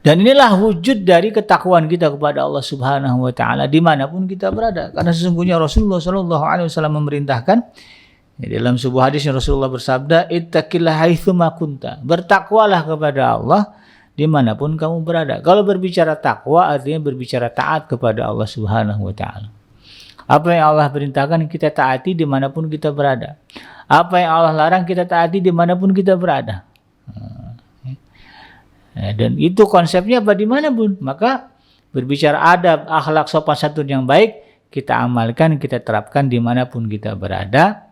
Dan inilah wujud dari ketakwaan kita kepada Allah Subhanahu Wa Taala dimanapun kita berada. Karena sesungguhnya Rasulullah SAW memerintahkan Dalam sebuah hadis Rasulullah bersabda, ittaqillah haitsuma kunta. Bertakwalah kepada Allah dimanapun kamu berada. Kalau berbicara takwa artinya berbicara taat kepada Allah Subhanahu wa taala. Apa yang Allah perintahkan kita taati dimanapun kita berada. Apa yang Allah larang kita taati dimanapun kita berada. Dan itu konsepnya apa dimanapun. Maka berbicara adab, akhlak, sopan santun yang baik kita amalkan, kita terapkan dimanapun kita berada.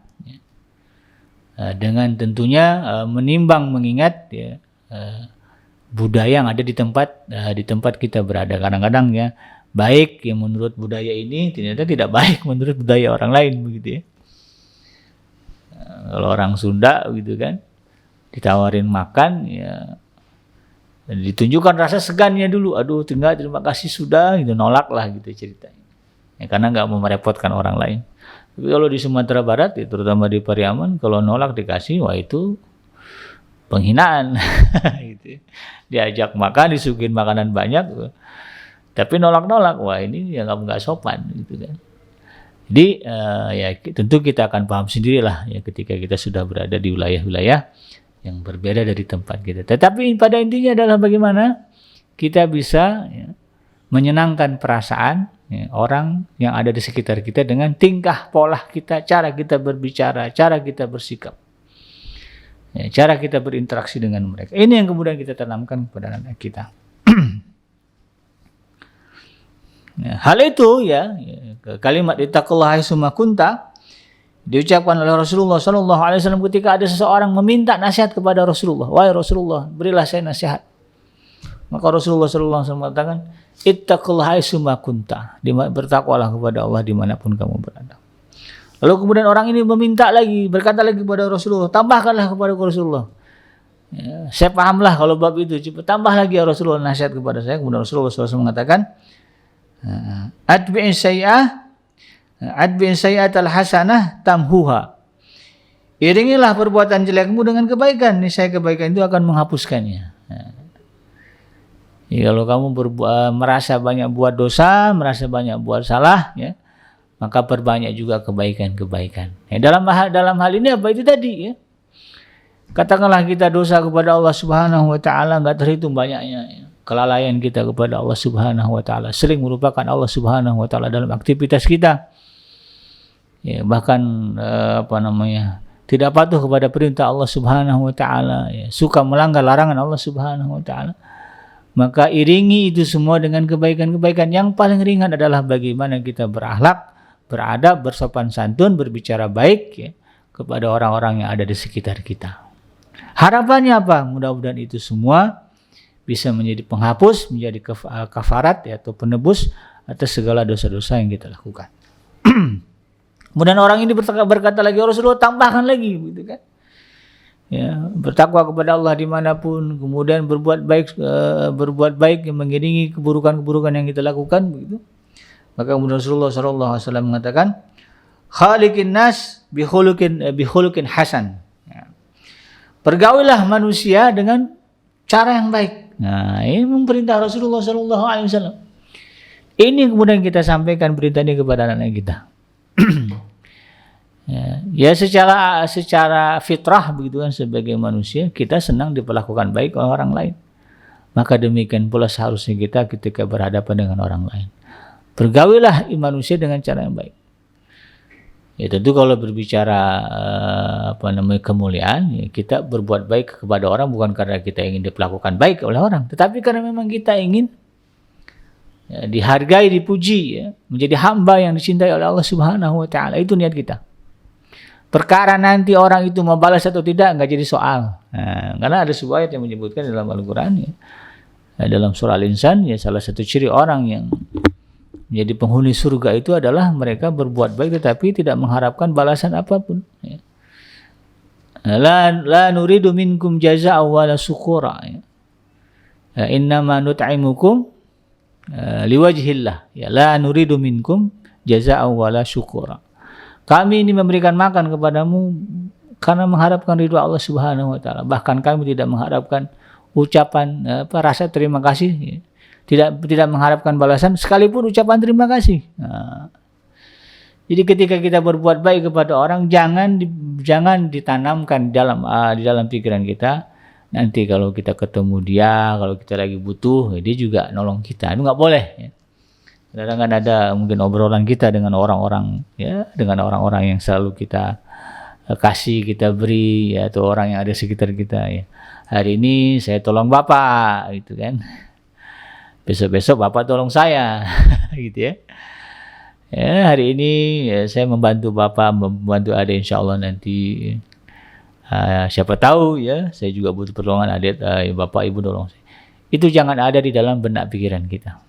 Dengan tentunya menimbang mengingat ya, budaya yang ada di tempat kita berada. Kadang-kadang ya baik yang menurut budaya ini ternyata tidak baik menurut budaya orang lain begitu ya. Kalau orang Sunda gitu kan ditawarin makan ya ditunjukkan rasa segannya dulu, aduh terima kasih sudah gitu, nolak lah gitu ceritanya ya, karena nggak mau merepotkan orang lain. Tapi kalau di Sumatera Barat, ya, terutama di Pariaman, kalau nolak dikasih, wah itu penghinaan. Gitu. Diajak makan, disuguhin makanan banyak, tapi nolak-nolak, wah ini ya nggak sopan, gitu kan. Jadi ya tentu kita akan paham sendirilah ya ketika kita sudah berada di wilayah-wilayah yang berbeda dari tempat kita. Tetapi pada intinya adalah bagaimana kita bisa ya, menyenangkan perasaan ya, orang yang ada di sekitar kita dengan tingkah pola kita, cara kita berbicara, cara kita bersikap, ya, cara kita berinteraksi dengan mereka. Ini yang kemudian kita tanamkan kepada anak kita. Ya, hal itu ya kalimat ittaqullaha haitsuma kunta diucapkan oleh Rasulullah SAW ketika ada seseorang meminta nasihat kepada Rasulullah. Wahai Rasulullah, berilah saya nasihat. Maka Rasulullah SAW mengatakan, ittaqullaha haitsuma kunta. Bertakwalah kepada Allah dimanapun kamu berada. Lalu kemudian orang ini meminta lagi, berkata lagi kepada Rasulullah, tambahkanlah kepada Rasulullah. Ya, saya pahamlah kalau bab itu, coba tambah lagi ya Rasulullah nasihat kepada saya. Kemudian Rasulullah SAW mengatakan, atbi'in sayyi'atal hasanah tamhuha. Iringilah perbuatan jelekmu dengan kebaikan, niscaya kebaikan itu akan menghapuskannya. Ya, kalau kamu merasa banyak buat dosa, merasa banyak buat salah, ya, maka perbanyak juga kebaikan-kebaikan. Ya, dalam hal ini apa itu tadi? Ya, katakanlah kita dosa kepada Allah Subhanahu Wa Taala nggak terhitung banyaknya. Ya. Kelalaian kita kepada Allah Subhanahu Wa Taala, sering melupakan Allah Subhanahu Wa Taala dalam aktivitas kita. Ya, bahkan tidak patuh kepada perintah Allah Subhanahu Wa Taala. Ya, suka melanggar larangan Allah Subhanahu Wa Taala. Maka iringi itu semua dengan kebaikan-kebaikan. Yang paling ringan adalah bagaimana kita berakhlak, beradab, bersopan santun, berbicara baik ya, kepada orang-orang yang ada di sekitar kita. Harapannya apa? Mudah-mudahan itu semua bisa menjadi penghapus, menjadi kafarat ya, atau penebus atas segala dosa-dosa yang kita lakukan. Kemudian orang ini berkata lagi, Rasulullah tambahkan lagi, gitu kan? Ya, bertakwa kepada Allah dimanapun, kemudian berbuat baik yang mengiringi keburukan-keburukan yang kita lakukan, begitu. Maka kemudian Rasulullah SAW mengatakan, khaliqin nas bihulukin hasan. Ya. Pergaulilah manusia dengan cara yang baik. Nah, ini perintah Rasulullah SAW. Ini kemudian kita sampaikan perintah ini kepada anak-anak kita. Ya secara fitrah begitu kan, sebagai manusia kita senang diperlakukan baik oleh orang lain. Maka demikian pula seharusnya kita ketika berhadapan dengan orang lain. Bergawilah manusia dengan cara yang baik. Ya tentu kalau berbicara kemuliaan, ya kita berbuat baik kepada orang bukan karena kita ingin diperlakukan baik oleh orang, tetapi karena memang kita ingin ya, dihargai, dipuji, ya, menjadi hamba yang dicintai oleh Allah Subhanahu Wa Taala. Itu niat kita. Perkara nanti orang itu mau balas atau tidak nggak jadi soal. Nah, karena ada sebuah ayat yang menyebutkan dalam Al-Quran ya, dalam surah Al-Insan ya, salah satu ciri orang yang menjadi penghuni surga itu adalah mereka berbuat baik tetapi tidak mengharapkan balasan apapun. Ya. La nuridu minkum jazaa'a wala syukura. Ya. Innama nut'imukum liwajhillah. Ya, la nuridu minkum jazaa'a wala syukura. Kami ini memberikan makan kepadamu karena mengharapkan ridha Allah Subhanahu Wa Taala. Bahkan kami tidak mengharapkan ucapan rasa terima kasih, tidak mengharapkan balasan sekalipun ucapan terima kasih. Nah, Jadi ketika kita berbuat baik kepada orang, jangan ditanamkan di dalam pikiran kita. Nanti kalau kita ketemu dia, kalau kita lagi butuh, ya dia juga nolong kita. Itu nggak boleh. Ya. Kadang kan ada mungkin obrolan kita dengan orang-orang, ya, dengan orang-orang yang selalu kita kasih, kita beri, ya, atau orang yang ada sekitar kita. Ya. Hari ini saya tolong Bapak, gitu kan. Besok-besok Bapak tolong saya, gitu ya. Ya, hari ini ya, saya membantu Bapak, membantu adik, insya Allah nanti siapa tahu ya, saya juga butuh pertolongan adik, Bapak Ibu tolong saya. Itu jangan ada di dalam benak pikiran kita.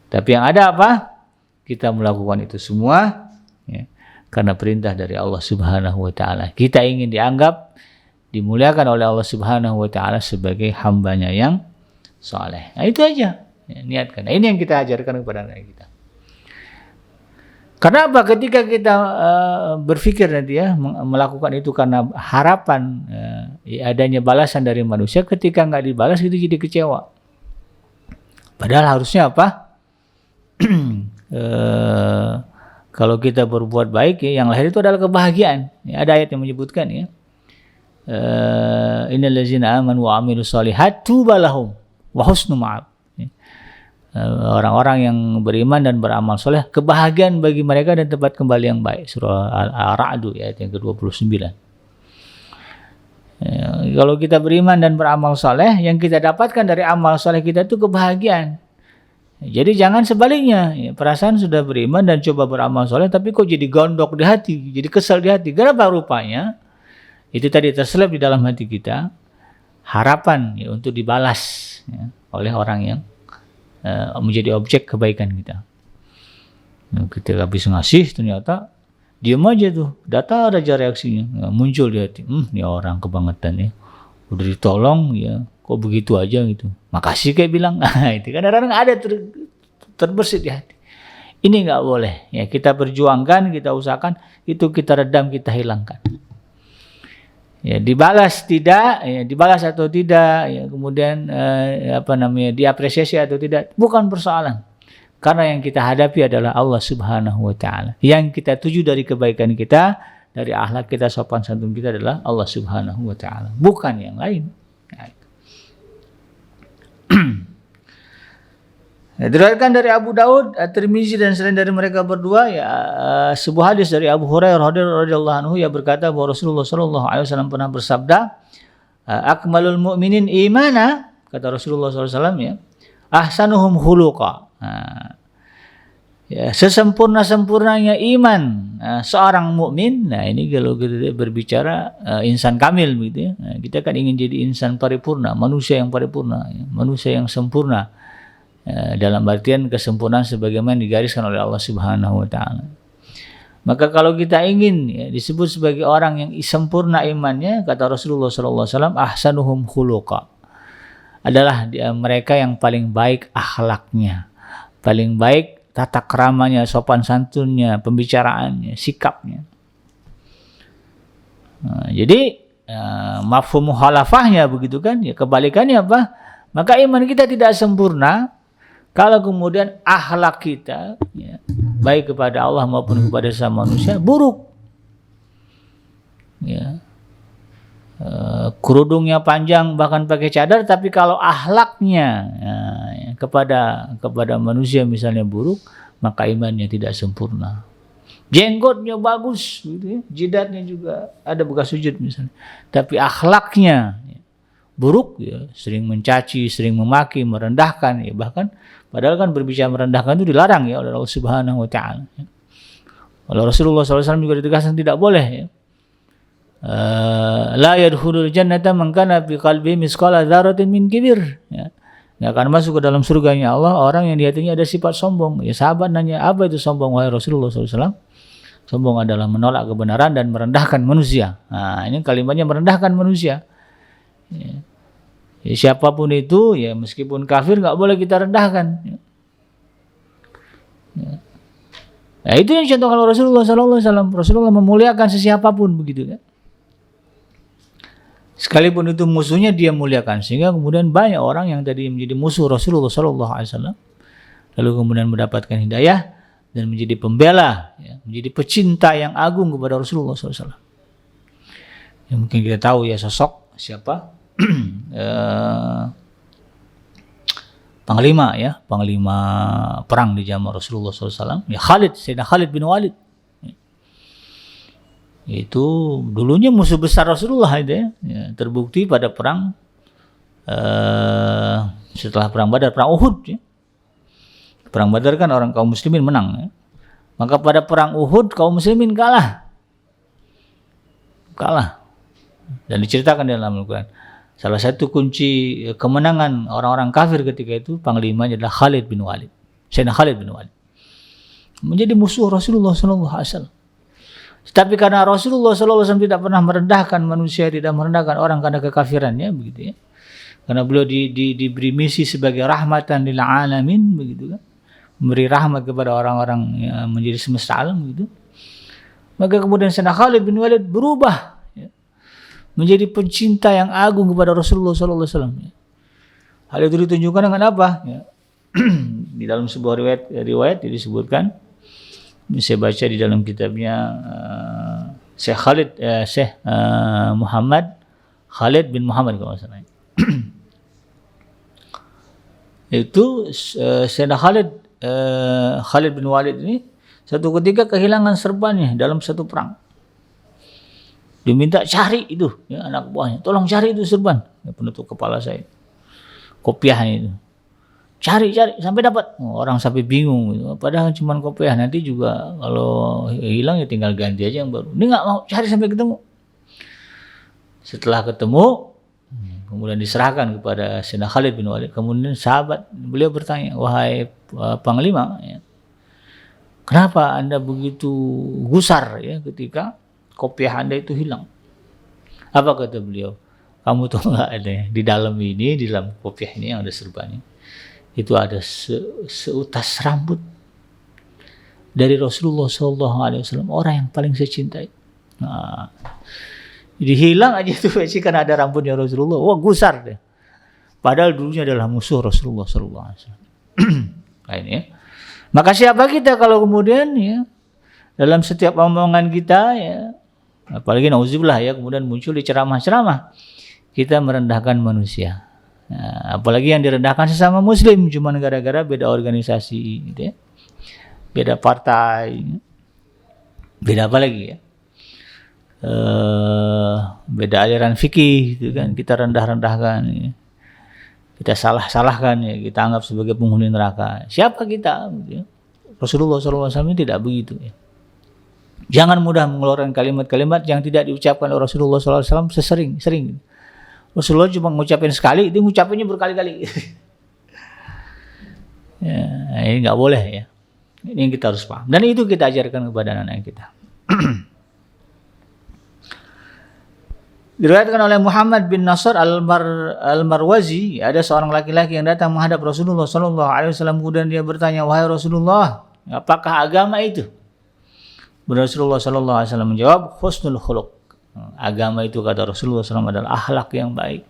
Tapi yang ada apa? Kita melakukan itu semua ya, karena perintah dari Allah Subhanahu wa taala. Kita ingin dianggap dimuliakan oleh Allah Subhanahu wa taala sebagai hambanya yang saleh. Nah, itu aja. Ya, niatkan. Nah, ini yang kita ajarkan kepada anak kita. Karena apa? Ketika kita berpikir nanti ya melakukan itu karena harapan adanya balasan dari manusia, ketika nggak dibalas itu jadi kecewa. Padahal harusnya apa? Kalau kita berbuat baik ya, yang lahir itu adalah kebahagiaan. Ya, ada ayat yang menyebutkan ya. Innal ladzina amanu wa amilus shalihat tuba lahum wa husnu ma'ab. Orang-orang yang beriman dan beramal soleh, kebahagiaan bagi mereka dan tempat kembali yang baik. Surah Al-Ra'd ayat yang ke-29. Kalau kita beriman dan beramal soleh, yang kita dapatkan dari amal soleh kita itu kebahagiaan. Jadi jangan sebaliknya, ya, perasaan sudah beriman dan coba beramal soleh, tapi kok jadi gondok di hati, jadi kesal di hati. Kenapa? Rupanya itu tadi terselip di dalam hati kita harapan ya, untuk dibalas ya, oleh orang yang menjadi objek kebaikan kita. Nah, kita habis ngasih ternyata diam aja tuh, datar aja reaksinya, muncul di hati. Ini orang kebangetan ya, udah ditolong ya, kok begitu aja gitu. Makasih kayak bilang, itu kan kadang-kadang ada terbersit di hati. Ini nggak boleh ya, kita perjuangkan, kita usahakan itu kita redam, kita hilangkan. Ya, dibalas tidak, ya, dibalas atau tidak, ya, kemudian diapresiasi atau tidak, bukan persoalan. Karena yang kita hadapi adalah Allah Subhanahu wa taala. Yang kita tuju dari kebaikan kita, dari akhlak kita, sopan santun kita adalah Allah Subhanahu wa taala, bukan yang lain. Diriwayatkan dari Abu Daud, At-Tirmizi dan selain dari mereka berdua ya, sebuah hadis dari Abu Hurairah radhiyallahu anhu yang berkata bahwa Rasulullah sallallahu alaihi wasallam pernah bersabda, akmalul mu'minin imana, kata Rasulullah sallallahu alaihi wasallam ya, ahsanuhum khuluqa. Ya, sesempurna-sempurnanya iman seorang mukmin. Nah, ini kalau kita berbicara insan kamil begitu ya. Nah, kita kan ingin jadi insan paripurna, manusia yang paripurna, ya, manusia yang sempurna. Dalam artian kesempurnaan sebagaimana digariskan oleh Allah Subhanahu wa taala. Maka kalau kita ingin ya, disebut sebagai orang yang sempurna imannya, kata Rasulullah sallallahu alaihi wasallam, ahsanuhum khuluqa. Adalah mereka yang paling baik akhlaknya, paling baik tata keramanya, sopan santunnya, pembicaraannya, sikapnya. Nah, jadi mafhum mukhalafahnya begitu kan? Ya, kebalikannya apa? Maka iman kita tidak sempurna kalau kemudian akhlak kita ya, baik kepada Allah maupun kepada sesama manusia buruk. Ya. Kerudungnya panjang bahkan pakai cadar, tapi kalau akhlaknya ya, kepada manusia misalnya buruk, maka imannya tidak sempurna. Jenggotnya bagus, gitu ya. Jidatnya juga ada bekas sujud misalnya, tapi akhlaknya ya, buruk, ya, sering mencaci, sering memaki, merendahkan, ya, bahkan padahal kan berbicara merendahkan itu dilarang ya oleh Allah Subhanahu wa taala. Ya. Oleh Rasulullah SAW juga ditegaskan tidak boleh ya. La yadkhulul jannata man kana fi qalbi misqala dzarratin min kibir. Ya. Nggak akan masuk ke dalam surganya Allah orang yang di hatinya ada sifat sombong. Ya, sahabat nanya, apa itu sombong wahai Rasulullah SAW? Sombong adalah menolak kebenaran dan merendahkan manusia. Nah, ini kalimatnya merendahkan manusia. Ya. Ya, siapapun itu, ya meskipun kafir nggak boleh kita rendahkan. Ya. Ya. Nah, itu yang dicontohkan oleh Rasulullah SAW. Rasulullah memuliakan sesiapapun begitu kan. Sekalipun itu musuhnya dia muliakan, sehingga kemudian banyak orang yang tadi menjadi musuh Rasulullah SAW lalu kemudian mendapatkan hidayah dan menjadi pembela, ya, menjadi pecinta yang agung kepada Rasulullah SAW. Yang mungkin kita tahu ya sosok siapa? Panglima perang di zaman Rasulullah SAW, ya Sayyidina Khalid bin Walid. Itu dulunya musuh besar Rasulullah itu ya, terbukti pada perang setelah perang Badar, perang Uhud ya. Perang Badar kan orang kaum muslimin menang ya. Maka pada perang Uhud kaum muslimin kalah. Dan diceritakan dalam Al-Quran. Salah satu kunci kemenangan orang-orang kafir ketika itu panglimanya adalah Khalid bin Walid. Sayyidina Khalid bin Walid. Menjadi musuh Rasulullah SAW. Tapi karena Rasulullah SAW tidak pernah merendahkan manusia, tidak merendahkan orang karena kekafirannya, begitu ya. Karena beliau diberi misi sebagai rahmatan lil alamin, begitu kan. Memberi rahmat kepada orang-orang yang menjadi semesta alam, begitu. Maka kemudian Sayyidina Khalid bin Walid berubah ya, menjadi pencinta yang agung kepada Rasulullah SAW. Ya. Hal itu ditunjukkan dengan apa? Ya. Di dalam sebuah riwayat disebutkan. Saya baca di dalam kitabnya Syekh Muhammad Khalid bin Muhammad kalau nggak salah. Itu Sayyidina Khalid bin Walid ini satu ketika kehilangan serbannya dalam satu perang. Diminta cari itu ya, anak buahnya, tolong cari itu serban ya, penutup kepala saya, kopiahnya itu. Cari sampai dapat. Orang sampai bingung gitu. Padahal cuma kopiah, nanti juga kalau hilang ya tinggal ganti aja yang baru. Dia nggak mau cari sampai ketemu. Setelah ketemu, kemudian diserahkan kepada Sayyidina Khalid bin Walid. Kemudian sahabat beliau bertanya, wahai panglima, ya, kenapa Anda begitu gusar ya ketika kopiah Anda itu hilang? Apa kata beliau? Kamu tahu nggak ada di dalam kopiah ini yang ada serbannya. Itu ada seutas rambut dari Rasulullah SAW, orang yang paling saya cintai. Nah, jadi hilang aja itu karena ada rambutnya Rasulullah. Wah, gusar deh. Padahal dulunya adalah musuh Rasulullah SAW. Lain ya. Maka siapa kita kalau kemudian ya dalam setiap omongan kita ya, apalagi nauzubillah ya, kemudian muncul di ceramah-ceramah kita merendahkan manusia. Nah, apalagi yang direndahkan sesama muslim cuma gara-gara beda organisasi gitu ya. Beda partai, beda apa lagi ya, beda aliran fikih gitu kan, kita rendah-rendahkan ya. Kita salah-salahkan ya, kita anggap sebagai penghuni neraka. Siapa kita gitu ya? Rasulullah SAW tidak begitu ya. Jangan mudah mengeluarkan kalimat-kalimat yang tidak diucapkan oleh Rasulullah SAW sering. Rasulullah cuma ngucapin sekali, dia ngucapinnya berkali-kali. Ya, ini nggak boleh ya. Ini yang kita harus paham. Dan itu kita ajarkan kepada anak-anak kita. Diriwayatkan oleh Muhammad bin Nasr al-Marwazi, ada seorang laki-laki yang datang menghadap Rasulullah SAW, kemudian dia bertanya, wahai Rasulullah, apakah agama itu? Rasulullah SAW menjawab, husnul khuluq. Agama itu kata Rasulullah SAW adalah akhlak yang baik.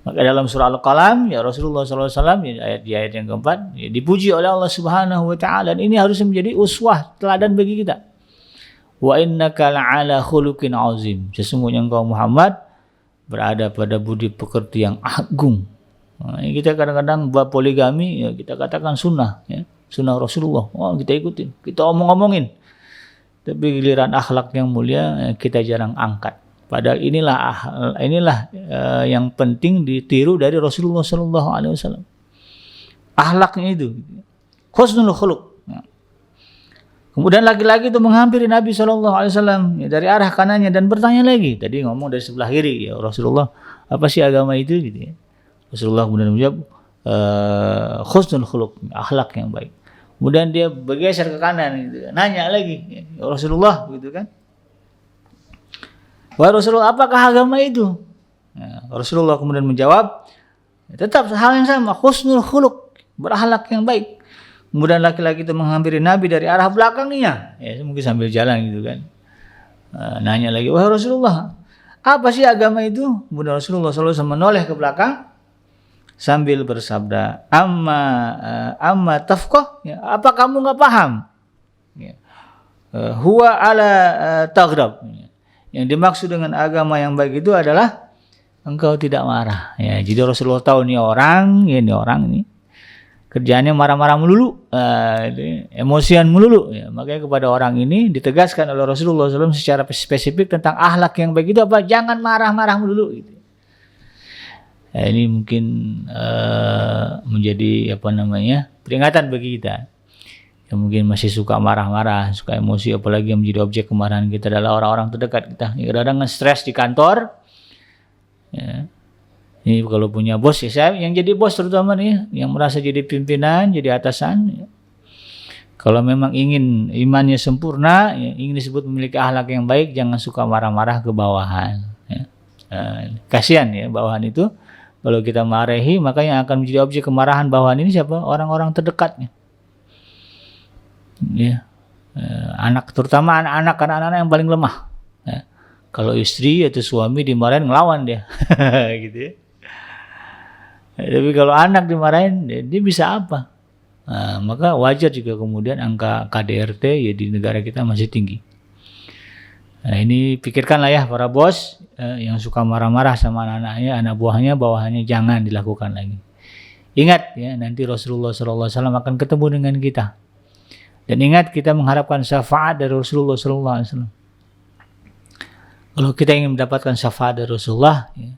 Maka dalam surah Al-Qalam ya Rasulullah SAW di ayat yang keempat ya, dipuji oleh Allah Subhanahu Wa Taala, dan ini harus menjadi uswah teladan bagi kita. Wa innaka la'ala khuluqin azim. Sesungguhnya engkau Muhammad berada pada budi pekerti yang agung. Nah, kita kadang-kadang bab poligami ya kita katakan sunnah ya, sunnah Rasulullah. Oh, kita ikutin, kita omong-omongin. Tapi giliran akhlak yang mulia kita jarang angkat. Padahal inilah yang penting ditiru dari Rasulullah SAW. Akhlaknya itu, husnul khuluq. Kemudian laki-laki itu menghampiri Nabi SAW dari arah kanannya dan bertanya lagi. Tadi ngomong dari sebelah kiri, ya Rasulullah, apa sih agama itu? Gitu ya. Rasulullah kemudian menjawab, husnul khuluq, akhlak yang baik. Kemudian dia bergeser ke kanan, gitu. Nanya lagi, ya Rasulullah, gitu kan? Wahai Rasulullah, apakah agama itu? Ya, Rasulullah kemudian menjawab, tetap hal yang sama, husnul khuluq, berakhlak yang baik. Kemudian laki-laki itu menghampiri Nabi dari arah belakangnya, ya mungkin sambil jalan gitu kan. Nanya lagi, wahai Rasulullah, apa sih agama itu? Kemudian Rasulullah SAW menoleh ke belakang sambil bersabda, amma tafqah, ya, apa kamu nggak paham? Ya. Huwa ala taghdab. Yang dimaksud dengan agama yang baik itu adalah engkau tidak marah. Ya, jadi Rasulullah tahu nih orang ini kerjaannya marah-marah melulu, emosian melulu. Ya, makanya kepada orang ini ditegaskan oleh Rasulullah SAW secara spesifik tentang akhlak yang baik itu apa? Jangan marah-marah melulu. Gitu. Ya, ini mungkin menjadi peringatan bagi kita yang mungkin masih suka marah-marah, suka emosi, apalagi yang menjadi objek kemarahan kita adalah orang-orang terdekat kita. Kadang-kadang stres di kantor. Ya. Ini kalau punya bos, ya saya yang jadi bos terutama nih, yang merasa jadi pimpinan, jadi atasan. Ya. Kalau memang ingin imannya sempurna, ya, ingin disebut memiliki akhlak yang baik, jangan suka marah-marah ke bawahan. Ya. Kasihan ya bawahan itu. Kalau kita marahi, maka yang akan menjadi objek kemarahan bawahan ini siapa? Orang-orang terdekatnya. Ya. Anak, terutama anak-anak yang paling lemah. Ya. Kalau istri atau suami dimarahin, ngelawan dia. Gitu ya. Tapi kalau anak dimarahin, dia bisa apa? Nah, maka wajar juga kemudian angka KDRT ya di negara kita masih tinggi. Nah, ini pikirkanlah ya para bos yang suka marah-marah sama anak-anaknya, anak buahnya, bawahannya, jangan dilakukan lagi. Ingat ya, nanti Rasulullah SAW akan ketemu dengan kita. Dan ingat, kita mengharapkan syafaat dari Rasulullah SAW. Kalau kita ingin mendapatkan syafaat dari Rasulullah, ya,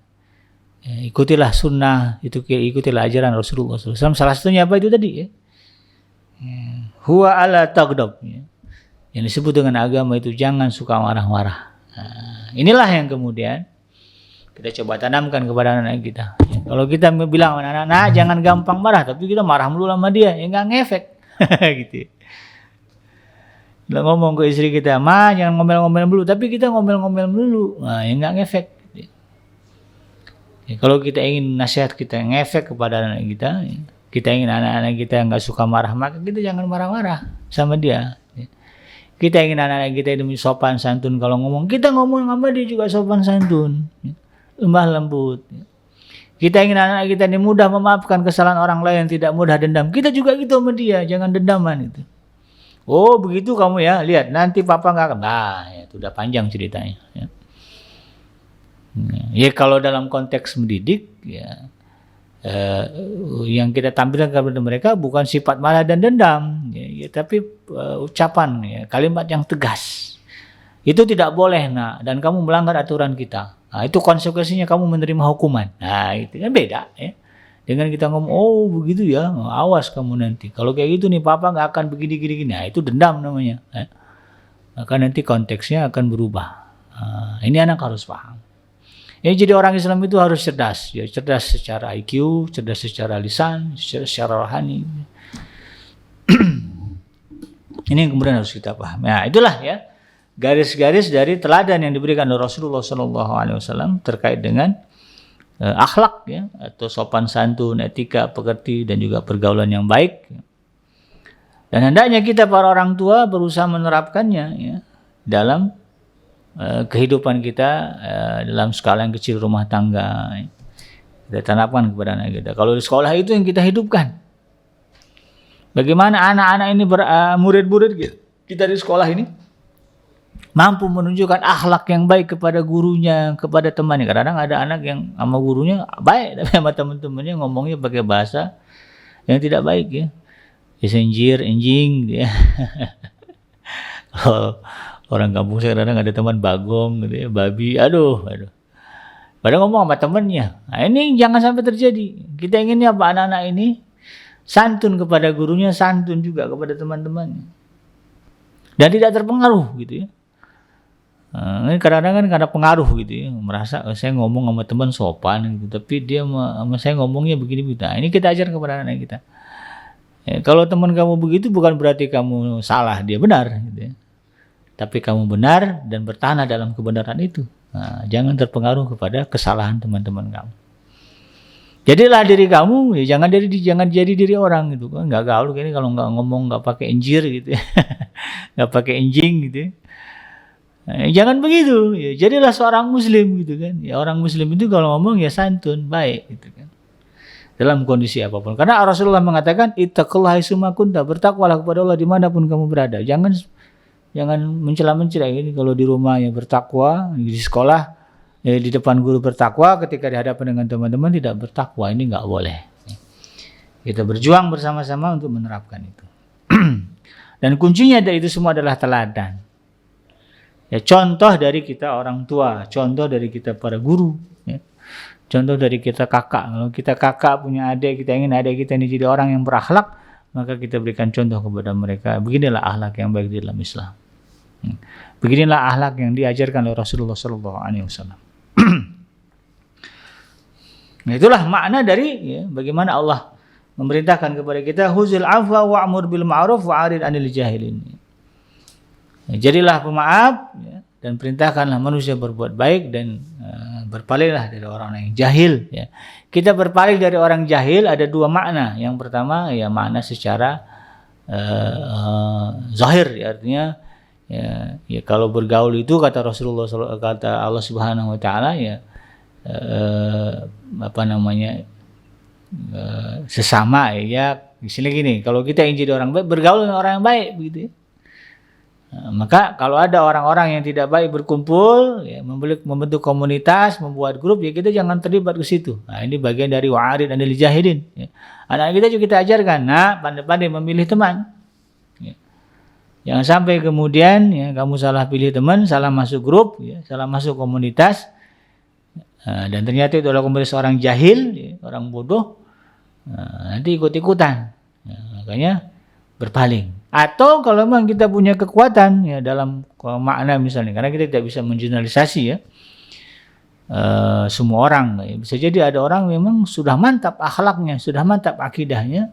ikutilah sunnah, ikutilah ajaran Rasulullah SAW. Salah satunya apa itu tadi? Ya? Huwa ala taghdab. Ya. Yang disebut dengan agama itu jangan suka marah-marah. Nah, inilah yang kemudian kita coba tanamkan kepada anak-anak kita. Ya, kalau kita bilang anak-anak jangan gampang marah, tapi kita marah melulu sama dia, ya nggak ngefek. Gitu. Kita ngomong ke istri kita, ma jangan ngomel-ngomel melulu, tapi kita ngomel-ngomel melulu, nah, ya nggak ngefek. Ya, kalau kita ingin nasihat kita ngefek kepada anak kita, ya, kita ingin anak-anak kita yang nggak suka marah, maka kita jangan marah-marah sama dia. Ya. Kita ingin anak-anak kita itu sopan santun kalau ngomong, kita ngomong sama dia juga sopan santun, ya. Lembah lembut. Ya. Kita ingin anak-anak kita ini mudah memaafkan kesalahan orang lain, tidak mudah dendam. Kita juga gitu sama dia, jangan dendaman itu. Oh begitu kamu ya, lihat nanti papa nggak akan. Nah, ya, itu udah panjang ceritanya. Ya. Ya kalau dalam konteks mendidik, ya yang kita tampilkan kepada mereka bukan sifat marah dan dendam, ya, tapi ucapan, ya, kalimat yang tegas. Itu tidak boleh, nak, dan kamu melanggar aturan kita. Nah, itu konsekuensinya kamu menerima hukuman. Nah, itu kan beda, ya. Dengan kita ngomong, oh begitu ya, awas kamu nanti. Kalau kayak gitu nih, papa nggak akan begini-gini. Nah, itu dendam namanya. Ya. Maka nanti konteksnya akan berubah. Nah, ini anak harus paham. Ya, jadi orang Islam itu harus cerdas. Ya, cerdas secara IQ, cerdas secara lisan, secara rohani. Ini yang kemudian harus kita paham. Nah, itulah ya garis-garis dari teladan yang diberikan oleh Rasulullah SAW terkait dengan akhlak, ya, atau sopan santun, etika, pekerti, dan juga pergaulan yang baik. Dan hendaknya kita para orang tua berusaha menerapkannya, ya, dalam kehidupan kita, dalam skala yang kecil rumah tangga. Kita tanamkan kepada anak kita. Kalau di sekolah itu yang kita hidupkan. Bagaimana anak-anak ini murid-murid kita di sekolah ini mampu menunjukkan akhlak yang baik kepada gurunya, kepada temannya. Kadang-kadang ada anak yang sama gurunya baik, tapi sama teman-temannya ngomongnya pakai bahasa yang tidak baik, ya. Senjir, enjing, ya. Kalau orang kampung saya kadang ada teman bagong, gitu ya, babi, aduh. Padahal ngomong sama temannya. Nah, ini jangan sampai terjadi. Kita inginnya apa, anak-anak ini santun kepada gurunya, santun juga kepada teman-temannya. Dan tidak terpengaruh, gitu ya. Ini kadang-kadang kan karena pengaruh gitu ya, merasa saya ngomong sama teman sopan gitu, tapi dia sama saya ngomongnya begini-begini. Nah, ini kita ajar kepada anak kita. Ya, kalau teman kamu begitu bukan berarti kamu salah, dia benar gitu ya. Tapi kamu benar dan bertahan dalam kebenaran itu. Nah, jangan terpengaruh kepada kesalahan teman-teman kamu. Jadilah diri kamu, ya jangan jadi diri orang gitu kan. Enggak gaul gini kalau enggak ngomong enggak pakai enjir gitu ya. Enggak pakai enjing gitu ya. Nah, jangan begitu, ya, jadilah seorang muslim gitu kan. Ya, orang muslim itu kalau ngomong ya santun, baik gitu kan. dalam kondisi apapun. Karena Rasulullah mengatakan ittaqullaha haitsuma kunta, bertakwalah kepada Allah dimanapun kamu berada. Jangan mencela-mencela ini. Kalau di rumah ya bertakwa, di sekolah di depan guru bertakwa, ketika dihadapan dengan teman-teman tidak bertakwa, ini nggak boleh. Kita berjuang bersama-sama untuk menerapkan itu. Dan kuncinya dari itu semua adalah teladan. Ya, contoh dari kita orang tua, contoh dari kita para guru, ya. Contoh dari kita kakak. Kalau kita kakak punya adik, kita ingin adik kita ini jadi orang yang berakhlak, maka kita berikan contoh kepada mereka. Beginilah akhlak yang baik di dalam Islam. Beginilah akhlak yang diajarkan oleh Rasulullah SAW. Nah, itulah makna dari bagaimana Allah memerintahkan kepada kita huzil afwa wa'mur bil ma'ruf wa'arid 'anil jahilin. Jadilah pemaaf dan perintahkanlah manusia berbuat baik dan berpalinglah dari orang yang jahil. Kita berpaling dari orang jahil ada dua makna. Yang pertama ya makna secara zahir, artinya ya kalau bergaul itu kata Rasulullah, kata Allah Subhanahu Wa Taala sesama ya. Misalnya gini, kalau kita ingin jadi orang baik, bergaul dengan orang yang baik, begitu ya. Maka kalau ada orang-orang yang tidak baik berkumpul, membentuk komunitas, membuat grup, ya kita jangan terlibat ke situ. Nah, ini bagian dari wa'arid 'anil jahilin. Anak kita juga kita ajarkan, pandai-pandai memilih teman. Jangan sampai kemudian kamu salah pilih teman, salah masuk grup, salah masuk komunitas, dan ternyata itu adalah komunitas orang jahil, orang bodoh, nanti ikut-ikutan. Makanya berpaling. Atau kalau memang kita punya kekuatan dalam makna misalnya, karena kita tidak bisa mengeneralisasi semua orang. Bisa jadi ada orang memang sudah mantap akhlaknya, sudah mantap akidahnya,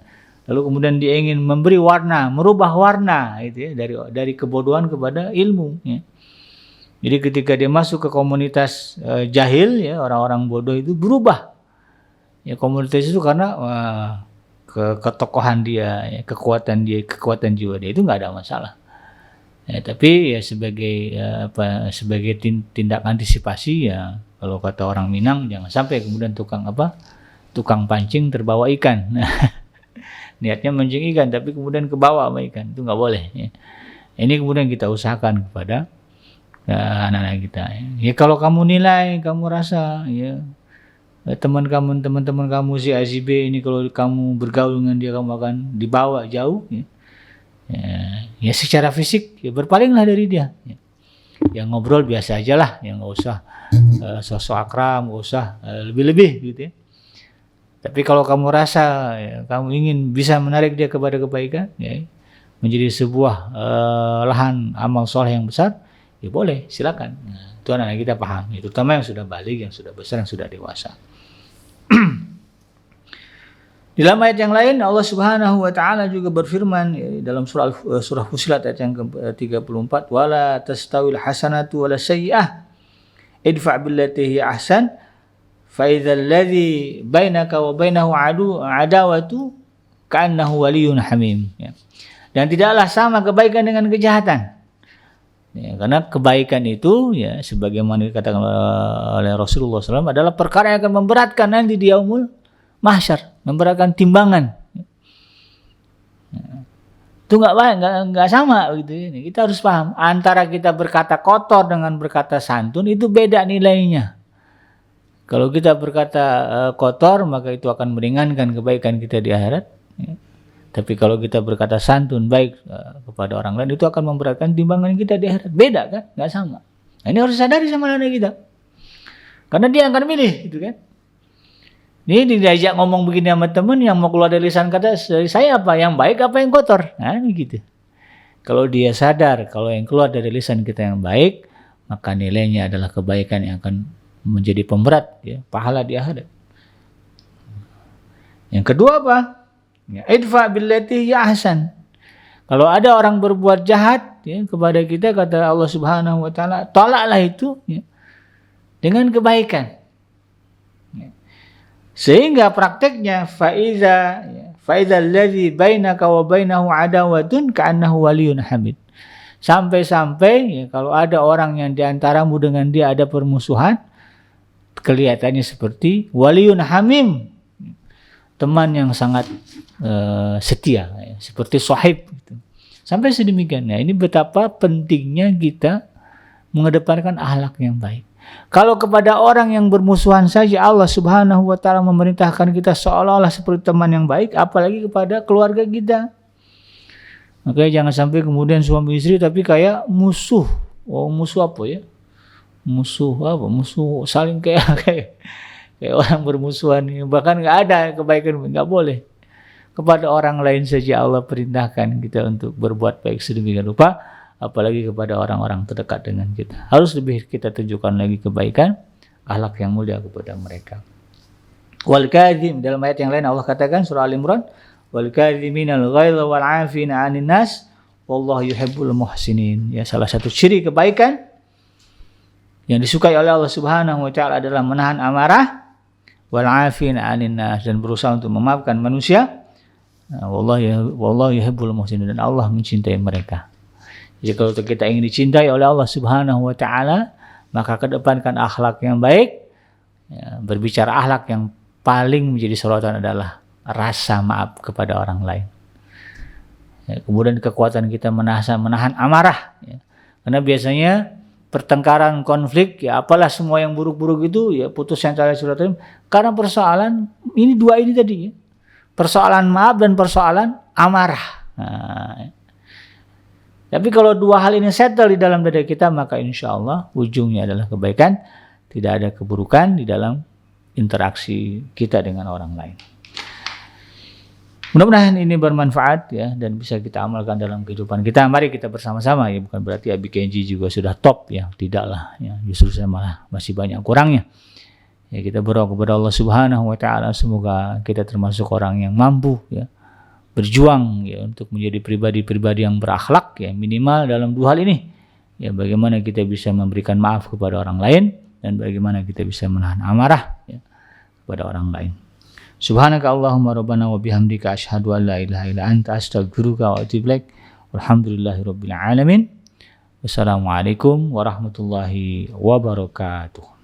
lalu kemudian dia ingin memberi warna, merubah warna dari kebodohan kepada ilmu. Jadi ketika dia masuk ke komunitas jahil, orang-orang bodoh itu berubah. Komunitas itu karena ketokohan dia, kekuatan jiwa dia itu nggak ada masalah. Tapi sebagai tindak antisipasi kalau kata orang Minang jangan sampai kemudian tukang pancing terbawa ikan. Niatnya mancing ikan tapi kemudian kebawa sama ikan, itu nggak boleh. Ini kemudian kita usahakan kepada anak-anak kita. Kalau kamu nilai, kamu rasa teman-teman kamu si A si B ini kalau kamu bergaul dengan dia kamu akan dibawa jauh, secara fisik berpalinglah dari dia. Yang ngobrol biasa aja lah, yang nggak usah sosok akram, nggak usah lebih-lebih gitu ya. Tapi kalau kamu rasa kamu ingin bisa menarik dia kepada kebaikan, menjadi sebuah lahan amal soleh yang besar, boleh, silakan. Itu anak-anak kita paham, terutama yang sudah balik, yang sudah besar, yang sudah dewasa. Di dalam ayat yang lain Allah Subhanahu wa taala juga berfirman dalam surah Fussilat ayat yang ke-34, wala tastawil hasanatu wala sayyi'ah idfa' billati hiya ahsan fa idzal ladzi bainaka wa bainahu adawatu ka'annahu waliyyun hamim. Dan tidaklah sama kebaikan dengan kejahatan. Karena kebaikan itu sebagaimana dikatakan oleh Rasulullah SAW adalah perkara yang akan memberatkan nanti di yaumul mahsyar, memberatkan timbangan. Itu nggak sama gitu. Kita harus paham antara kita berkata kotor dengan berkata santun itu beda nilainya. Kalau kita berkata kotor maka itu akan meringankan kebaikan kita di akhirat. Tapi kalau kita berkata santun baik kepada orang lain itu akan memberatkan timbangan kita di akhirat. Beda kan? Nggak sama. Nah, ini harus sadari sama anak kita. Karena dia akan milih gitu kan. Ini diajak ngomong begini sama teman yang mau keluar dari lisan kata dari saya apa? Yang baik apa yang kotor? Nah ini gitu. Kalau dia sadar kalau yang keluar dari lisan kita yang baik, maka nilainya adalah kebaikan yang akan menjadi pemberat pahala di akhirat. Yang kedua apa? Idfa billati hiya ahsan. Kalau ada orang berbuat jahat kepada kita, kata Allah Subhanahu wa taala, tolaklah itu dengan kebaikan. Sehingga prakteknya faiza allazi bainaka wa bainahu adawatun ka'annahu waliyyun hamid. Sampai-sampai kalau ada orang yang di antaramu dengan dia ada permusuhan, kelihatannya seperti waliyyun hamim. teman yang sangat setia, ya, seperti sahib gitu. Sampai sedemikian. Ya, ini betapa pentingnya kita mengedepankan akhlak yang baik. Kalau kepada orang yang bermusuhan saja Allah Subhanahu wa taala memerintahkan kita seolah-olah seperti teman yang baik, apalagi kepada keluarga kita. Makanya jangan sampai kemudian suami istri tapi kayak musuh. Oh, musuh apa ya? Musuh apa? Musuh saling kayak orang bermusuhan. Bahkan nggak ada kebaikan, nggak boleh. Kepada orang lain saja Allah perintahkan kita untuk berbuat baik sedemikian rupa, apalagi kepada orang-orang terdekat dengan kita. Harus lebih kita tunjukkan lagi kebaikan, akhlak yang mulia kepada mereka. Wal kadhim, dalam ayat yang lain Allah katakan surah Al-Imran, wal kadhiminal ghaidha wal 'afina 'anil nas wallahu yuhibbul muhsinin. Ya, salah satu ciri kebaikan yang disukai oleh Allah Subhanahu wa taala adalah menahan amarah, wal 'afina 'anil nas, dan berusaha untuk memaafkan manusia. Wallahu yuhibbul muhsinin, dan Allah mencintai mereka. Jadi kalau kita ingin dicintai oleh Allah Subhanahu wa taala, maka kedepankan akhlak yang baik. Ya, berbicara akhlak yang paling menjadi sorotan adalah rasa maaf kepada orang lain. Ya, kemudian kekuatan kita menahan amarah. Ya. Karena biasanya pertengkaran, konflik, ya apalah semua yang buruk-buruk itu ya putus yang tali silaturahim karena persoalan ini dua ini tadi. Ya. Persoalan maaf dan persoalan amarah. Nah, tapi kalau dua hal ini settle di dalam dada kita, maka insya Allah ujungnya adalah kebaikan. Tidak ada keburukan di dalam interaksi kita dengan orang lain. Mudah-mudahan ini bermanfaat ya dan bisa kita amalkan dalam kehidupan kita. Mari kita bersama-sama ya, bukan berarti Abi Kenji juga sudah top ya, tidaklah ya, justru saya malah masih banyak kurangnya. Ya, kita berdoa kepada Allah Subhanahu wa taala semoga kita termasuk orang yang mampu ya berjuang ya untuk menjadi pribadi-pribadi yang berakhlak ya, minimal dalam dua hal ini. Ya, bagaimana kita bisa memberikan maaf kepada orang lain dan bagaimana kita bisa menahan amarah ya, kepada orang lain. Subhanaka Allahumma rabbana wa bihamdika asyhadu an la ilaha illa anta astaghfiruka wa atubu ilaik. Walhamdulillahirabbil alamin. Wassalamualaikum warahmatullahi wabarakatuh.